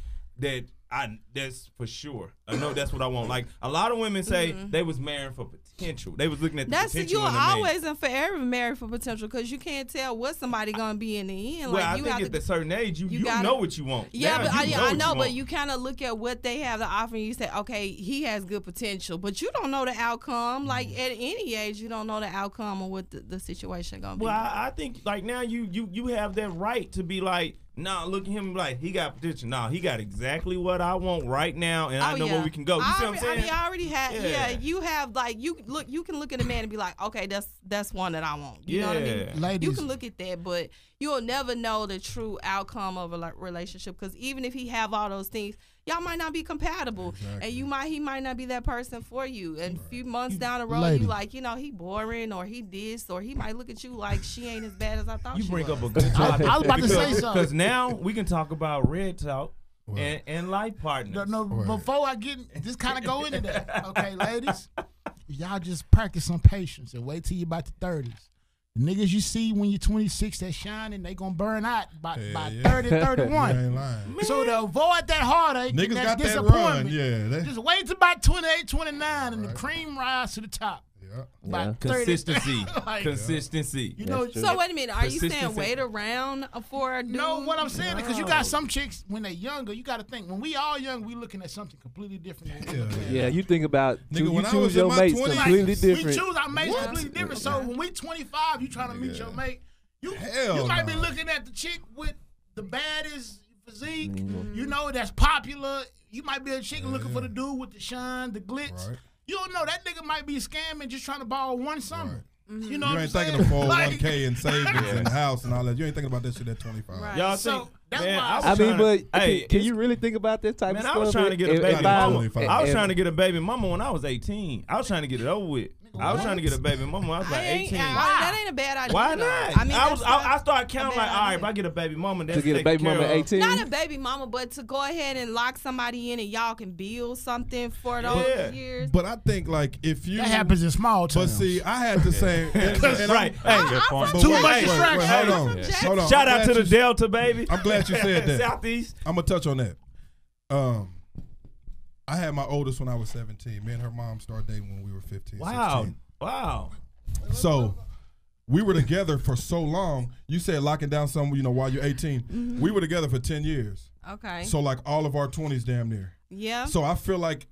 that's for sure. I know that's what I want. Like a lot of women say they was married for potential. They was looking at the potential you're in a man. always and forever married for potential because you can't tell what somebody gonna be in the end. Well, like I you think have at to, a certain age, you gotta- know what you want. Yeah, Now but you I what know, you but want. you kind of look at what they have to offer, and you say, okay, he has good potential, but you don't know the outcome. Like at any age, you don't know the outcome of what the situation gonna be. Well, I think like now you have that right to be like, nah, look at him like he got potential. Nah, he got exactly what I want right now, and I know where we can go. You see what I'm saying? I mean, I already have. Yeah. Yeah, you have like you can look at a man and be like, okay, that's one that I want. You know what I mean? Ladies. You can look at that, but you'll never know the true outcome of a relationship because even if he have all those things, y'all might not be compatible, and he might not be that person for you. And a few months down the road, Lady. you like, he boring or he this or he might look at you like she ain't as bad as I thought. You she bring was. up a good topic. I was about to say Because something. now we can talk about red talk Right. and life partners. No, Right. before I just kind of go into that, okay, ladies, y'all just practice some patience and wait till you about the 30s. The niggas you see when you're 26 that shining, they gonna burn out by 30, You 31. ain't lying. So to avoid that heartache Niggas and that got that run, disappointment, yeah. just wait till about 28, 29 and the cream rise to the top. Yeah. About 30. Consistency. Like, Consistency. You know, That's true. So wait a minute, are you saying Consistency. wait around for a dude? no, what I'm saying because you got some chicks when they're younger. You got to think when we all young, we looking at something completely different. Than we looking at. Yeah, you think about Nigga, you when I choose was in your my mates 20s, completely We different. choose our mates completely different. So when we 25, you trying to meet your mate. You Hell might be no. looking at the chick with the baddest physique. Mm-hmm. You know that's popular. You might be a chick looking for the dude with the shine, the glitz. Right. You don't know that nigga might be scamming, just trying to borrow one summer. You know You what I'm ain't saying? thinking of Like- 401k and savings and house and all that. You ain't thinking about that shit at 25. Right. Y'all So, think, that's man, why was I mean, trying but to- hey, can it's- you really think about that type Man, of I stuff? was trying to get a If- baby if I- mama. if- I was if- trying to get a baby mama when I was 18. I was trying to get it over with. I was trying to get a baby mama when I was like 18. That ain't a bad idea. Why though. not? I mean, I started a counting bad like, all right, idea. if I get a baby mama, that's to get a baby mama at 18. Not a baby mama, but to go ahead and lock somebody in and y'all can build something for those Yeah. years. But I think like if you That happens in small But towns. see, I had the same. and Right. Hey, Good point. But Too wait, much wait, distraction. wait, I'm hold from on. Jackson. Hold on. shout I'm out to glad the you- Delta, baby. I'm glad you said that. Southeast. I'm gonna touch on that. I had my oldest when I was 17. Me and her mom started dating when we were 15. Wow. 16. Wow. So we were together for so long. You said locking down something, while you're 18. We were together for 10 years. Okay. So like all of our 20s damn near. Yeah. So I feel like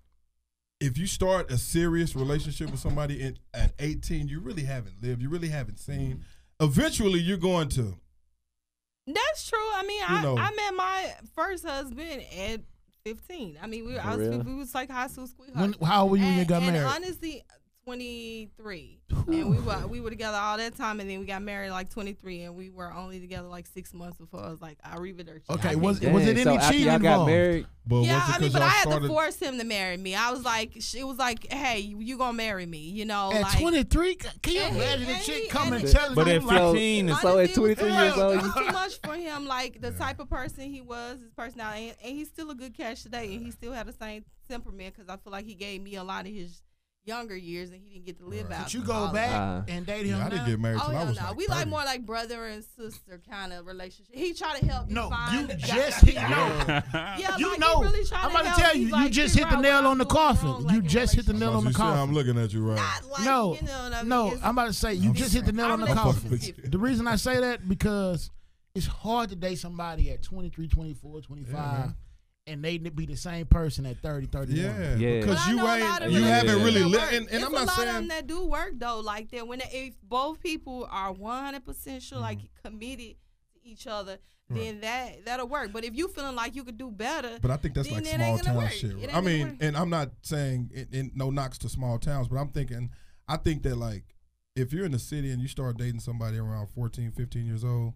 if you start a serious relationship with somebody at 18, you really haven't lived. You really haven't seen. Eventually, you're going to. That's true. I mean, know. I met my first husband at 15. I mean, we was like high school sweethearts. How old were you when you got and married? honestly, 23. And we were together all that time, and then we got married like 23, and we were only together like 6 months before I was like, I arrivederci. Okay, I was can't- it any so after cheating y'all got involved? married, But Yeah, was it I mean, 'cause but y'all I had started? to force him to marry me. I was like, she was like, hey, you gonna marry me, At like, 23, can you And he- imagine a and chick he- coming and and he- telling But you at like, 15 is so at Honestly, it was 23 years old, it was too much for him, like the type of person he was, his personality, and he's still a good catch today, and he still had the same temperament because I feel like he gave me a lot of his younger years, and he didn't get to live out. But you go all of back that. and date him Yeah, I now? didn't get married Oh till I hell was no, like we 30. like more like brother and sister kind of relationship. He tried to help me No, find you the just guy. hit no. Yeah, You like, know, he really tried I'm to about to help tell me, you, you like, just figure hit the out nail what on I'm the doing coffin. wrong, You like, in just hit the relationships. nail on the You see, I'm coffin. looking at you right. Not like, No, you know what I mean? no, It's- I'm about to say you just hit the nail on the Our coffin. relationship is The reason I say that because it's hard to date somebody at 23, 24, 25, and they be the same person at 30, 31. Yeah, Yeah. because But I you know a lot of you haven't relationships really that lived. work. And It's I'm a not lot of them saying that do work though. Like that, if both people are 100% sure, like committed to each other, then that'll work. But if you feeling like you could do better, But I think that's then like it small ain't gonna town work. shit. It ain't I gonna mean, work. and I'm not saying no knocks to small towns, but I think that like if you're in the city and you start dating somebody around 14, 15 years old,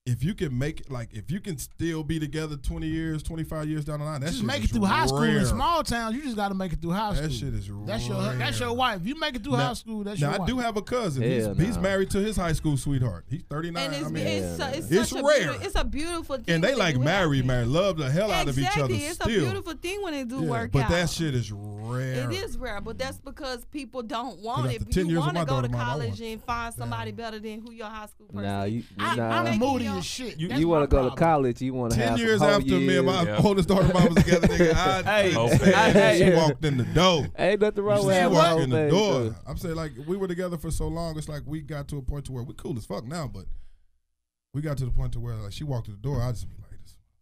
if you can make it, like, if you can still be together 20 years, 25 years down the line, that just shit make is it through high school. rare. In small towns, you just got to make it through high school. That shit is That's rare. your wife. If you make it through Now- high school, that's Now, your wife. I do have a cousin. Hell He's no. married to his high school sweetheart. He's 39. And it's, I mean, it's it's such a rare. It's a beautiful thing. and they when like do married, happen. love the hell out of each other Exactly. It's still. a beautiful thing when they do Yeah, work but out. that shit is rare. It is rare, but that's because people don't want But it. after 10 You years of want to my go to daughter, Mom, I college want- and find somebody better than who your high school person Nah, is. you I'm moody making as shit. You- That's you my want to go to problem. college, you want to 10 have years some whole after me and my Yeah. oldest daughter mom was together, nigga, Hey, she hey, walked in the door. Ain't nothing wrong She with having a walked whole in the thing, door. too. I'm saying, like, we were together for so long, it's like we got to a point to where we cool as fuck now, but we got to the point to where, like, she walked to the door, I just be like this.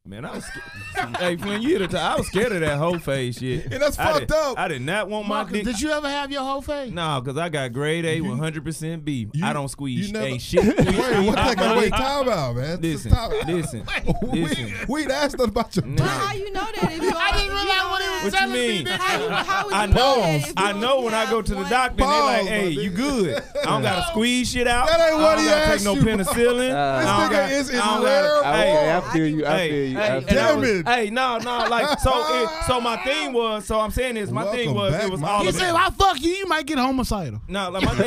Man, I was scared. Hey, Flynn, you hit the time. I was scared of that whole face shit. And that's I fucked did- up. I did not want my Marcus, dick. did you ever have your whole face? No, because I got grade A, 100% B. you- I don't squeeze you never- a shit. Wait, what out that my got dick. time about, man? Listen, Stop. listen, We listen. ain't asked nothing about your Nah. How you know that? If you I didn't realize what he was What you telling mean? me. How would I you know know. that if you I know only when I have go to the one- doctor, they like, Pause, hey, my you nigga. good. I don't got to squeeze shit out. That ain't what I he don't gotta asked take no you, bro. penicillin. This I don't nigga got- is I don't rare. got- Okay, Hey, I feel you. I Hey, feel you. hey, I and feel I Damn was- it. Hey, no, like so my thing was, so I'm saying this, my thing Welcome was back, it was my all He nigga. said, if about, I fuck you, you might get homicidal. no, like my thing,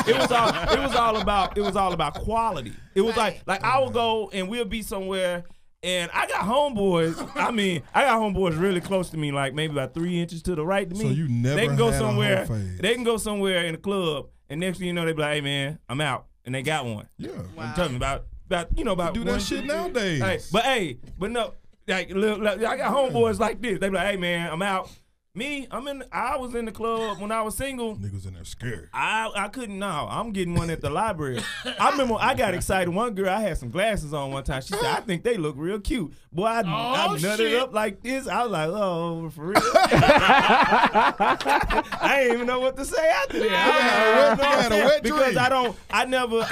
it was all about quality. It was Right. like I would go and we'll be somewhere. And I got homeboys. I mean, I got homeboys really close to me, like maybe about 3 inches to the right to me. So you never they can go had a somewhere. whole phase. They can go somewhere in a club, and next thing you know, they be like, "Hey man, I'm out," and they got one. Yeah. I'm telling you about about Do that one- shit nowadays. but no, like I got homeboys like this. They be like, "Hey man, I'm out." Me, I was in the club when I was single. Niggas in there scared. I couldn't. No, I'm getting one at the library. I remember I got excited. One girl, I had some glasses on one time. She said, "I think they look real cute." Boy, I nutted shit. up like this. I was like, "Oh, for real." I didn't even know what to say after that. had a wet because dream. I never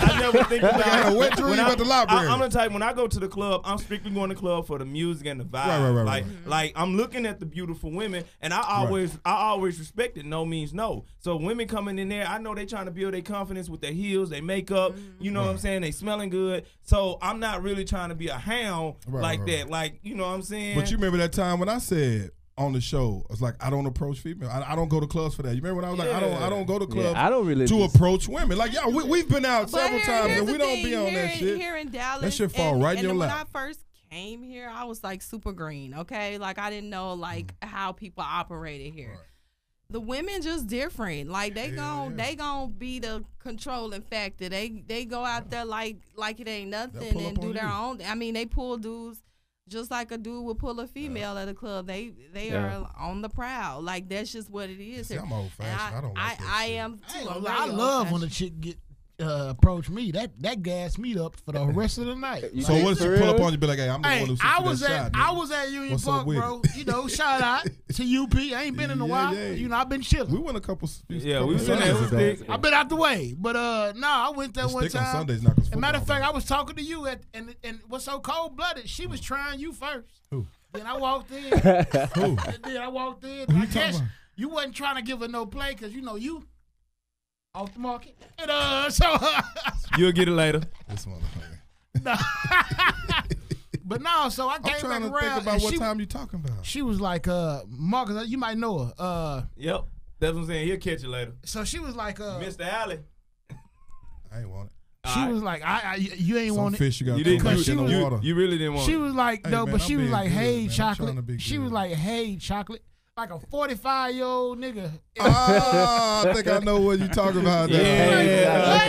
think about. had a wet dream when at the library. I'm the type when I go to the club, I'm strictly going to the club for the music and the vibe. Right. Like I'm looking at the beautiful women, and I always respected no means no. So women coming in there, I know they trying to build their confidence with their heels, their makeup. You know what I'm saying? They smelling good. So I'm not really trying to be a hound like that. Like, you know what I'm saying? But you remember that time when I said on the show, I was like, I don't approach female. I don't go to clubs for that. You remember when I was like, I don't go to clubs I don't really to just- approach women. Like, yeah, we've been out But several times here's and the we don't thing, be on that shit. Here in Dallas, That shit fall right in your and lap. When I first came here, I was like super green. Okay, like I didn't know like how people operated here. The women just different. Like they gon' be the controlling factor. They go out there like it ain't nothing pull and up do on their you. own. I mean, they pull dudes just like a dude would pull a female at a club. They Yeah. are on the prowl. Like that's just what it is See, here. I'm old fashioned. I don't like that I shit. am too. I ain't gonna I'm lie, I very love when a old-fashioned. chick get approach me. That gas me up for the rest of the night. You So think what if for you pull up real? on you be like, hey, I'm the one Hey, who I sent you was that at shot, I nigga. was at Union What's up Park, with bro. it? You know, shout out to UP. I ain't been in a while. Yeah. You know, I've been chilling. We went a couple. Yeah, we was in Sundays there. It was ago. thick. I've been out the way, but no, I went there It's one thick on time. Sundays now 'cause As a matter of football, fact, man. I was talking to you and what's so cold blooded? She was trying you first. Who? Then I walked in. Who? And then I walked in. Who I you talking guess about? you wasn't trying to give her no play because you know you off the market. And so You'll get it later. This motherfucker. but no, so I I'm came trying back to around. think about and what she, time you talking about. she was like, Marcus, you might know her. Yep. That's what I'm saying. He'll catch you later. So she was like, Mr. Alley. I ain't want it. she was like, you ain't Some want it. fish you got You to didn't. throw Because back she in the was- water. You really didn't want She it. was like, Hey, no, man, but I'm she was being like, good, hey, man. I'm chocolate. trying to be She good. was like, hey, chocolate. Like a 45-year-old nigga. Ah, I think I know what you talking about. now. Yeah.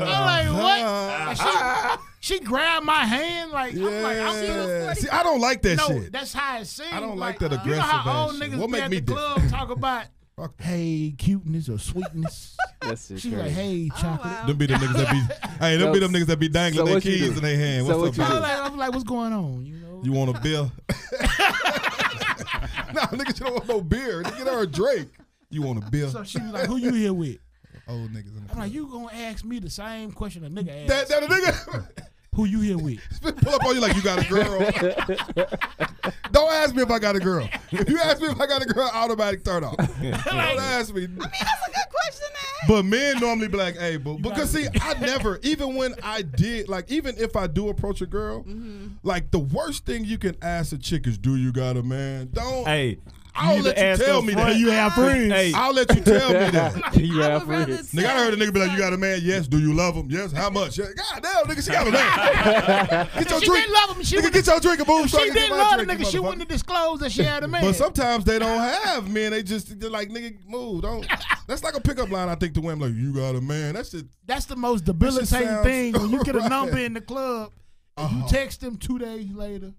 I'm like, what? And she grabbed my hand like, I'm like, Yeah. See, I don't like that no, shit. that's how it seems. I don't like that You know aggressive how ass old shit. niggas What be make at me the different? club talk about, Fuck that. hey, cuteness or sweetness. That's just She was like, crazy. hey, chocolate. wow. Them be the niggas that be, hey, them be them niggas that be dangling So their what you keys do? in their hand. So What's what up, you man? do? I'm like, what's going on? You know? You want a bill? No, niggas, you don't want no beer. Get her a drink. You want a bill? So she was like, who you here with? Old niggas in the I'm club. like, you gonna ask me the same question a nigga asked. That a nigga Who you here with? pull up on you like you got a girl. Don't ask me if I got a girl. If you ask me if I got a girl, automatic turn off. Don't ask me. I mean, that's a good question to But men normally be like, hey, but because see, I never, even when I did, like, even if I do approach a girl, like the worst thing you can ask a chick is, do you got a man? Don't. Hey, I'll let you tell me that. You have friends. Hey, I'll let you tell me that. You I have would rather friends. Nigga, I heard a nigga be like, you got a man? Yes. Do you love him? Yes. How much? Yeah. God damn, nigga, she got a man. Get your She drink. didn't love him. She Nigga, get your drink, boom. If she didn't love the nigga, she wouldn't have disclosed that she had a man. But sometimes they don't have men. They're like, nigga, move. Don't. That's like a pickup line, I think, to women. Like, you got a man. That's the most debilitating sounds- thing when you get a right. number in the club and you text them 2 days later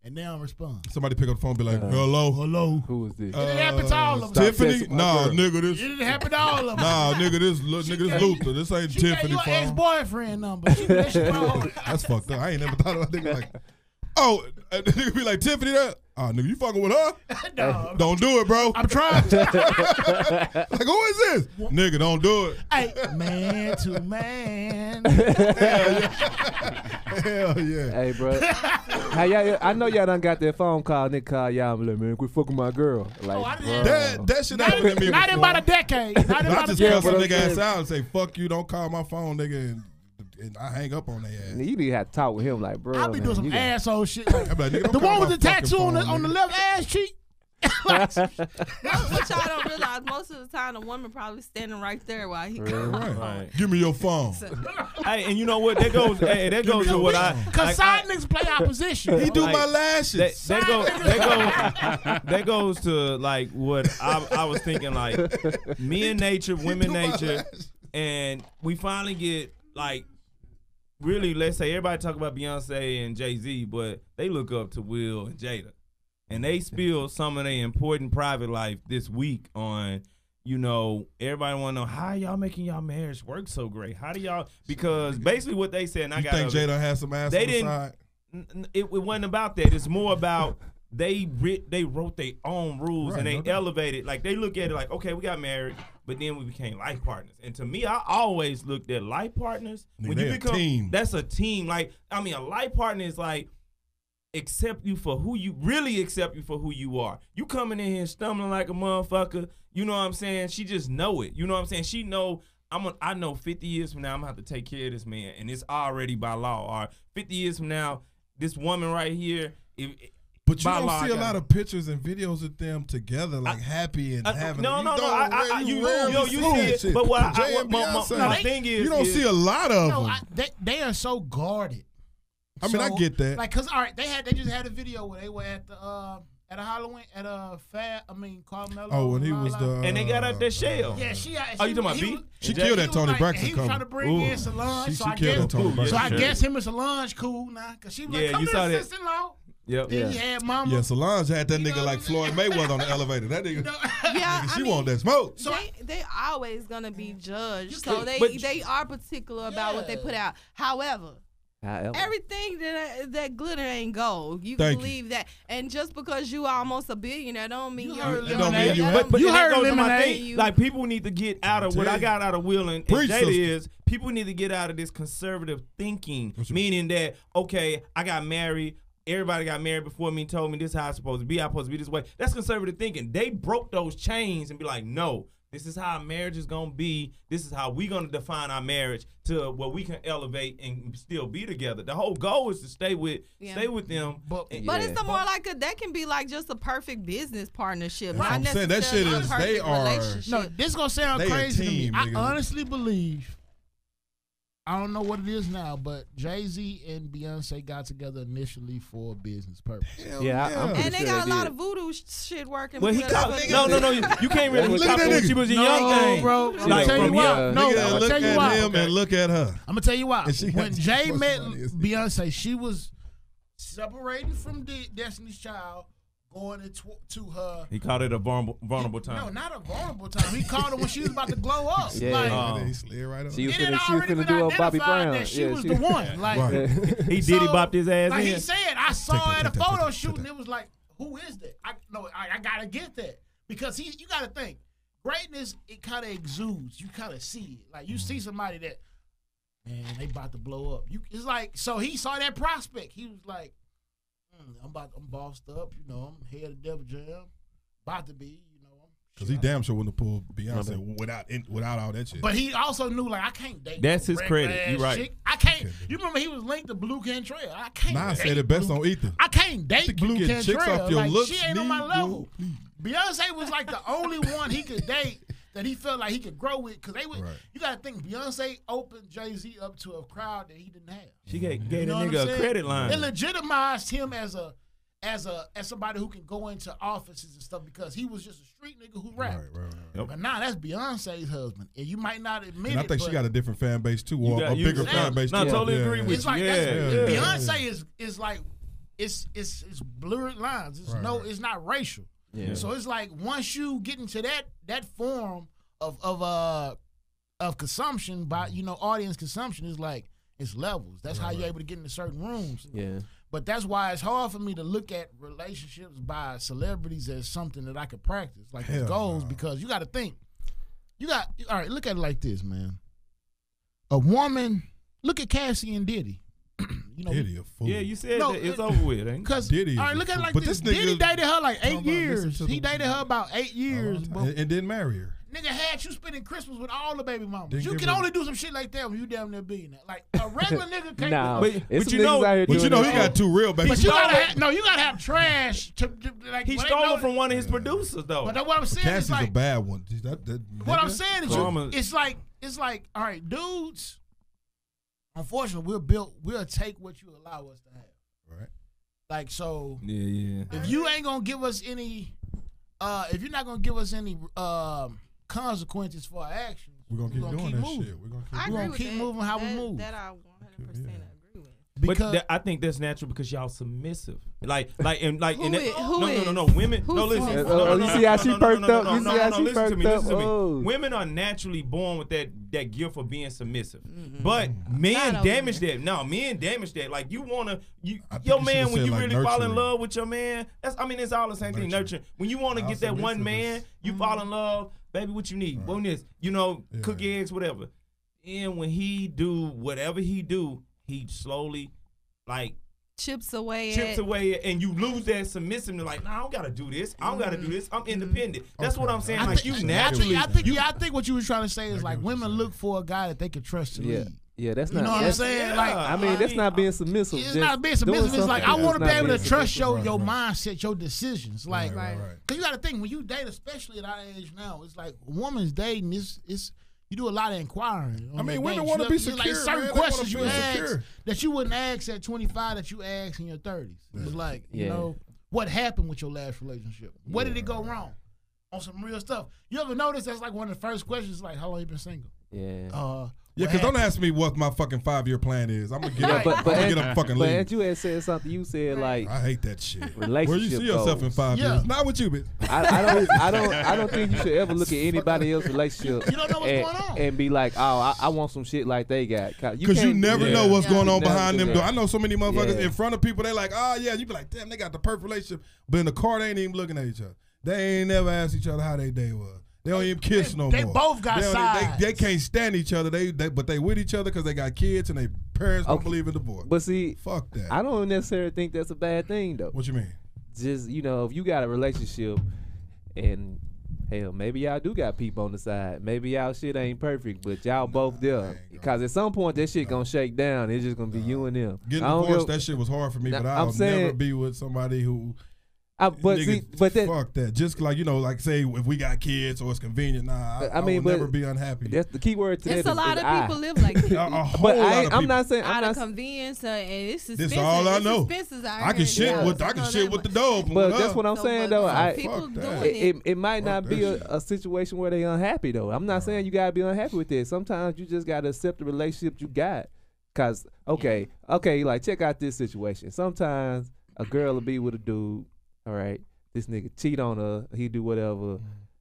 and they don't respond. Somebody pick up the phone and be like, hello. Hello. Who is this? It happened to all of them. Stop Tiffany? texting my Nah, girl. nigga, this. It happened to all of them. Nah, nigga, this Luther. This ain't She gave Tiffany your phone. ex-boyfriend number. She called. That's fucked up. I ain't never thought about nigga like, oh, a nigga be like, Tiffany that? Oh, nigga, you fucking with her? No, Don't do it, bro. I'm trying to. Like, who is this? Nigga, don't do it. Hey, man to man. Hell yeah. Hey, bro. Hey, y'all, I know y'all done got that phone call. Nigga call y'all and be like, man, quit fucking my girl. Like, I bro. didn't. That shit Not, happened to me not in before. about a decade. Not in I about a just Yeah, cuss a but I'm nigga ass saying- out and say, fuck you, don't call my phone, nigga, and I hang up on their ass. You need to have to talk with him, like, bro. I be man, doing some you got- asshole shit. Like, I be like, nigga, don't the call one with my the tattoo fucking on phone, the nigga. left ass cheek. What y'all don't realize, most of the time the woman probably standing right there while he Yeah, right. Right. Give me your phone. Hey, and you know what? That goes. Hey, that goes to what I. Cause like, side niggas play opposition. He do Like, my lashes. That goes to like what I was thinking, like men nature, women do my nature, lashes. and we finally get like really, let's say everybody talk about Beyonce and Jay-Z, but they look up to Will and Jada, and they spill some of their important private life this week on. You know, everybody want to know how y'all making y'all marriage work so great. How do y'all? Because basically what they said, and I You got think Jada had some ass They on the didn't- side? it wasn't about that. It's more about they wrote their own rules Right, and they no doubt. elevated. Like they look at it like, okay, we got married, but then we became life partners. And to me, I always looked at life partners Nigga, when they you a become team. that's a team. Like I mean, a life partner is like accept you for who you really accept you for who you are. You coming in here stumbling like a motherfucker. You know what I'm saying? She just know it. You know what I'm saying? She know. I know 50 years from now I'm gonna have to take care of this man, and it's already by law. Or 50 years from now, this woman right here. But you by don't law, see I a gotta- lot of pictures and videos of them together, like happy and having. No, you no, no. don't You rarely see that it. shit. But what Jay and my Beyonce, thing is, you don't see a lot of No, them. they are so guarded. I mean, I get that. Like, cause all right, they just had a video where they were at a Halloween at a Carmelo. Oh, when he was the. and they got out their shell. Yeah, she. Oh, you talking about he B? was- She Jay- killed he that was Tony like- Braxton He was trying to cover. bring Ooh. in Solange, She so I killed guess. that Tony Ooh, Braxton. So I Yeah. guess him and Solange cool now, cause she was Yeah, like, "Come you to saw the that. sister-in-law." Yep. Then Yeah. he had Mama. Yeah, Solange had that You nigga know like what Floyd Mayweather on the elevator. That nigga, Yeah, nigga, I she mean, want that smoke. So they always gonna be judged, You so can't- but- they are particular about what they put out. However, However. everything that glitter ain't gold. You Thank can believe that, and just because you almost a billionaire, don't mean You you're. heard It don't mean you that happy. don't But You and that heard goes to my Lemonade. thing, like people need to get out of what I got out of Will and Preach, Jada sister. is people need to get out of this conservative thinking, What you- meaning that okay, I got married. Everybody got married before me and told me this is how it's supposed to be. I'm supposed to be this way. That's conservative thinking. They broke those chains and be like, no, this is how marriage is gonna be. This is how we gonna define our marriage to where we can elevate and still be together. The whole goal is to stay with them. But And- But Yeah. it's the more like that can be like just a perfect business partnership, That's what not I'm saying. That necessarily shit a is- perfect they are- relationship. no, this gonna sound They a crazy team, to me. nigga. I honestly believe. I don't know what it is now, but Jay-Z and Beyonce got together initially for business purpose. Hell Yeah, I'm pretty And they sure got they a lot did. of voodoo shit working. Well, he because caught, of- no. You can't really Look at cop that it when nigga. she was a No, young thing. bro. She I'm gonna like tell you from why. young. No, Nigga, I'm look gonna tell you at why. him and look at her. I'm gonna tell you why. And she When got Jay too much met money. Beyonce, she was separating from Destiny's Child, going to her. He called it a vulnerable time. No, not a vulnerable time. He called her when she was about to glow up. Yeah. Like, And he slid right up. She was it had finna already do been a Bobby identified Brown. that she Yeah, was she- the one. Like, Right. He did. He bopped his ass like in. he said, I saw Take her that, at a take that, photo take shoot, that. and it was like, who is that? I gotta get that because you gotta think greatness. It kind of exudes. You kind of see it. Like you see somebody that, man, they about to blow up. It's like so he saw that prospect. He was like, I'm bossed up. You know, I'm head of Def Jam, about to be. You know, I'm Because he damn sure wouldn't have pulled Beyonce without all that shit. But he also knew, like, I can't date. That's his credit. You're right. Chick. I can't. You remember he was linked to Blue Cantrell. I can't. Nah, I said it best on Ether. I can't date Blue get chicks Cantrell. off your Like, looks, she ain't on my Negro, level. please. Beyonce was like the only one he could date that he felt like he could grow with. Because they would. Right. You got to think, Beyonce opened Jay-Z up to a crowd that he didn't have. She gave You that know what nigga I'm a saying? credit line. It legitimized him as somebody who can go into offices and stuff because he was just a street nigga who rapped. Right. Yep. But now that's Beyonce's husband, and you might not admit And I it. think she got a different fan base too, or a bigger fan base No, too. I totally agree with It's you. like Yeah. Beyonce is like it's blurred lines. It's Right. it's not racial. Yeah. So it's like once you get into that form of consumption by audience consumption, is like it's levels. That's how you're able to get into certain rooms. Yeah. But that's why it's hard for me to look at relationships by celebrities as something that I could practice, like Hell as goals, no. because you got to think. All right, look at it like this, man. A woman, look at Cassie and Diddy. Diddy a fool. Yeah, you said No, that it's over with, ain't it? Because Diddy is all right, look a at it fool. like But this. this nigga Diddy dated her like 8 talking about years. listen to He the- dated her about 8 years. But and didn't marry her. nigga had you spending Christmas with all the baby mamas. Didn't You give can her- only do some shit like that when you damn near billionaire. Like a regular nigga can't Nah, do But- it. it's but some you niggas know- out here But doing you know that. he got two real baby. But you gotta have trash to like. He when they stole know- it from one of his producers, though. But what I'm saying is Cassie's like a bad one. what I'm saying is Karma- it's like all right, dudes. Unfortunately, we'll take what you allow us to have. Right. Like so, Yeah. if you ain't gonna give us any, if you're not gonna give us any consequences for our actions, We're gonna keep doing that moving. shit. We're gonna I keep We agree gonna with keep that. moving how we That- move. That I 100% agree with. Because I think that's natural because y'all submissive. Like Who is? No. Women, Who's no, listen. submissive? No, You see how she perked up? You see how she listen to me. perked Listen to me. up? Women are naturally born with that gift of being submissive, Mm-hmm. but men Not damage women. that. No, men damage that. Like you wanna, I think your you man should've when said, you like, really fall in nurturing. love with your man. It's all the same thing. Nurturing. Nurturing. When you want to get that one submissive man, is- you fall in love. Baby, what you need? What this? Cook Yeah. eggs, whatever. And when he do whatever he do, he slowly like Chips away and you lose that submissiveness. Like, nah, I don't gotta do this. I don't gotta do this. I'm independent. That's what Okay. I'm saying. I Like, think- you I naturally. I think what you were trying to say is I like get what women you're look for a guy that they can trust to Yeah. lead. Yeah, that's You not. know what I'm that's- saying? Yeah. Like I mean, that's not being submissive. it's Just not being doing submissive. It's like I something want to that's be able not to being trust submissive. your Right. mindset, your decisions. Like, Right. cause you got to think when you date, especially at our age now, it's like a woman's dating. It's you do a lot of inquiring. I mean, women want wanna to be Like secure, certain man. They questions you wanna feel ask secure. that you wouldn't ask at 25 that you ask in your 30s. It's like you Yeah. know what happened with your last relationship. Where did it go wrong? On some real stuff. You ever notice that's like one of the first questions? Like, how long you been single? Yeah. Yeah, because don't ask me what my fucking 5-year plan is. I'm gonna get up. But I'm gonna get up fucking but leave. as you had said something, you said like I hate that shit. Relationship Where you see yourself in goals. 5 Yeah. years? Not with you, bitch. I don't think you should ever look at anybody else's relationship You don't know what's and, going on. and be like, oh, I want some shit like they got. Because you can't- never Yeah. know what's Yeah. going on Never behind do them that. doors. I know so many motherfuckers Yeah. in front of people. They like, oh yeah. You be like, damn, they got the perfect relationship, but in the car they ain't even looking at each other. They ain't never asked each other how their day was. They don't even kiss no They more. both got they don't- sides. They can't stand each other. But they with each other because they got kids and their parents don't Okay. believe in divorce. But see, Fuck that. I don't necessarily think that's a bad thing though. What you mean? Just if you got a relationship and hell, maybe y'all do got people on the side. Maybe y'all shit ain't perfect, but y'all both there. Because at some point that shit gonna shake down. It's just gonna be you and them. Getting I don't divorced, give- that shit was hard for me, Nah, but I'm I'll saying- never be with somebody who. but nigga, see, but that, fuck that. Just like like say if we got kids or it's convenient, nah. I mean, will but never be unhappy. that's the key word to It's that. a lot is of people I. live like that. A whole But lot of I'm people. not saying. Out I'm of not. convenience, and it's This expensive. all I It's know. expenses out I here can shit now. with I So can no, shit that with the much. dog. But that's what I'm So, saying but though. some I people Fuck that. doing it might not Fuck be that a situation where they unhappy though. I'm not saying you gotta be unhappy with it. Sometimes you just gotta accept the relationship you got. Cause okay, like check out this situation. Sometimes a girl will be with a dude. All right, this nigga cheat on her. He do whatever.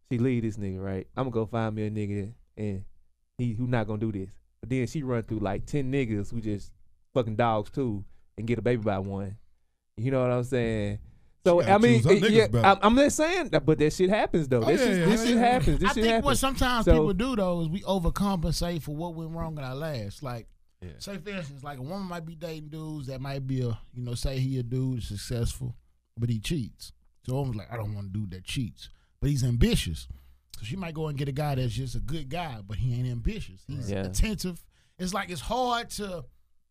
She leave this nigga. Right, I'm gonna go find me a nigga and who not gonna do this. But then she run through like 10 niggas who just fucking dogs too and get a baby by one. You know what I'm saying? So She gotta I mean, choose her niggas yeah, better. I'm not saying that, but that shit happens though. Oh, This yeah, shit yeah. happens. This I shit think happens. what sometimes So- people do though is we overcompensate for what went wrong in our last. Like, Yeah. say for instance, like a woman might be dating dudes that might be say he a dude successful, but he cheats. So a woman's like, I don't want a dude that cheats, but he's ambitious. So she might go and get a guy that's just a good guy, but he ain't ambitious. He's Yeah. attentive. It's like it's hard to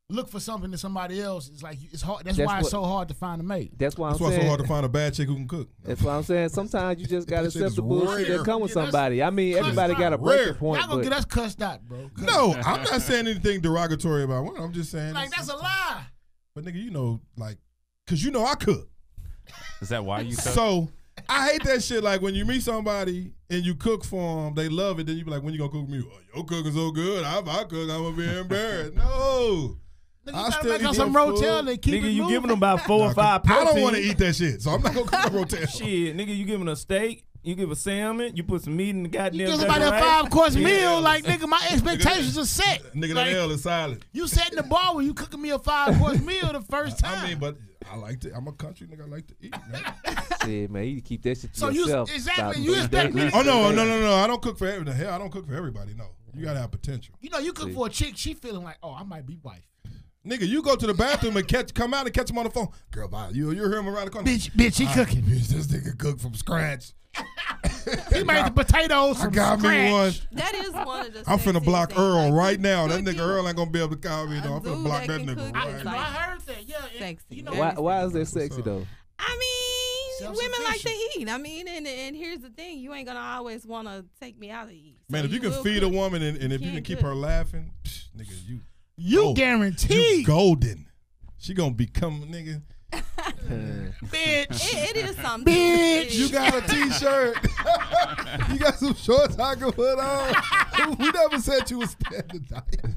look for something in somebody else. It's like it's hard. That's why it's so hard to find a mate. That's why That's I'm why it's so saying. hard to find a bad chick who can cook. That's why I'm saying. Sometimes you just gotta That shit accept is the bullshit rare. that come with Yeah, that's- somebody. I mean, everybody got a rare. breaking point. Y'all gonna But get us cussed out, bro. No, I'm not saying anything derogatory about women. I'm just saying. Like that's a lie. But nigga, you know, like, cause you know I cook. Is that why you cook? So I hate that shit. Like when you meet somebody and you cook for them, they love it. Then you be like, when you gonna cook me? Oh, your cooking so good. If I cook, I'm gonna be embarrassed. No. Nigga, I you still gotta make eat us some that food. rotel and keep Nigga, it you moving. giving them about 4 or 5 I proteins. don't want to eat that shit, so I'm not gonna cook a rotel. Shit, nigga, you giving a steak, you give a salmon, you put some meat in the goddamn. You give somebody a refrigerator. 5-course Yeah. meal, like nigga, my expectations are set. Nigga, Like, that L is silent. you setting the bar when you cooking me a 5-course meal the first time. I mean, but I like to. I'm a country nigga. I like to eat, man. shit, man, you keep that shit to So you- yourself. exactly, About you 3 expect me days. to- Oh no! I don't cook for everybody. Hell, I don't cook for everybody. No, you gotta have potential. you know, you cook for a chick, she feeling like, oh, I might be wife. Nigga, you go to the bathroom and come out and catch him on the phone. Girl, bye. You hear him around the corner. Bitch, he cooking. Bitch, this nigga cook from scratch. He made the potatoes I from got scratch. me one. That is one of the. I'm finna sexiest block things. Earl Like, right now. That cooking. nigga Earl ain't gonna be able to call me though. I'm A finna dude block that that can nigga cook right is No, now. I heard that. Yeah, Sexy. You know, Why is that What's sexy up? though? I mean, women like to Self-sufficient. eat. I mean, and here's the thing: you ain't gonna always want to take me out to eat. So Man, if you can will feed cook. a woman and if you can can keep cook. her laughing, nigga, you you guaranteed, you golden. She gonna become nigga. bitch. It is something. Bitch, It You is. got a t-shirt. You got some shorts I can put on. We never said you was standing diet.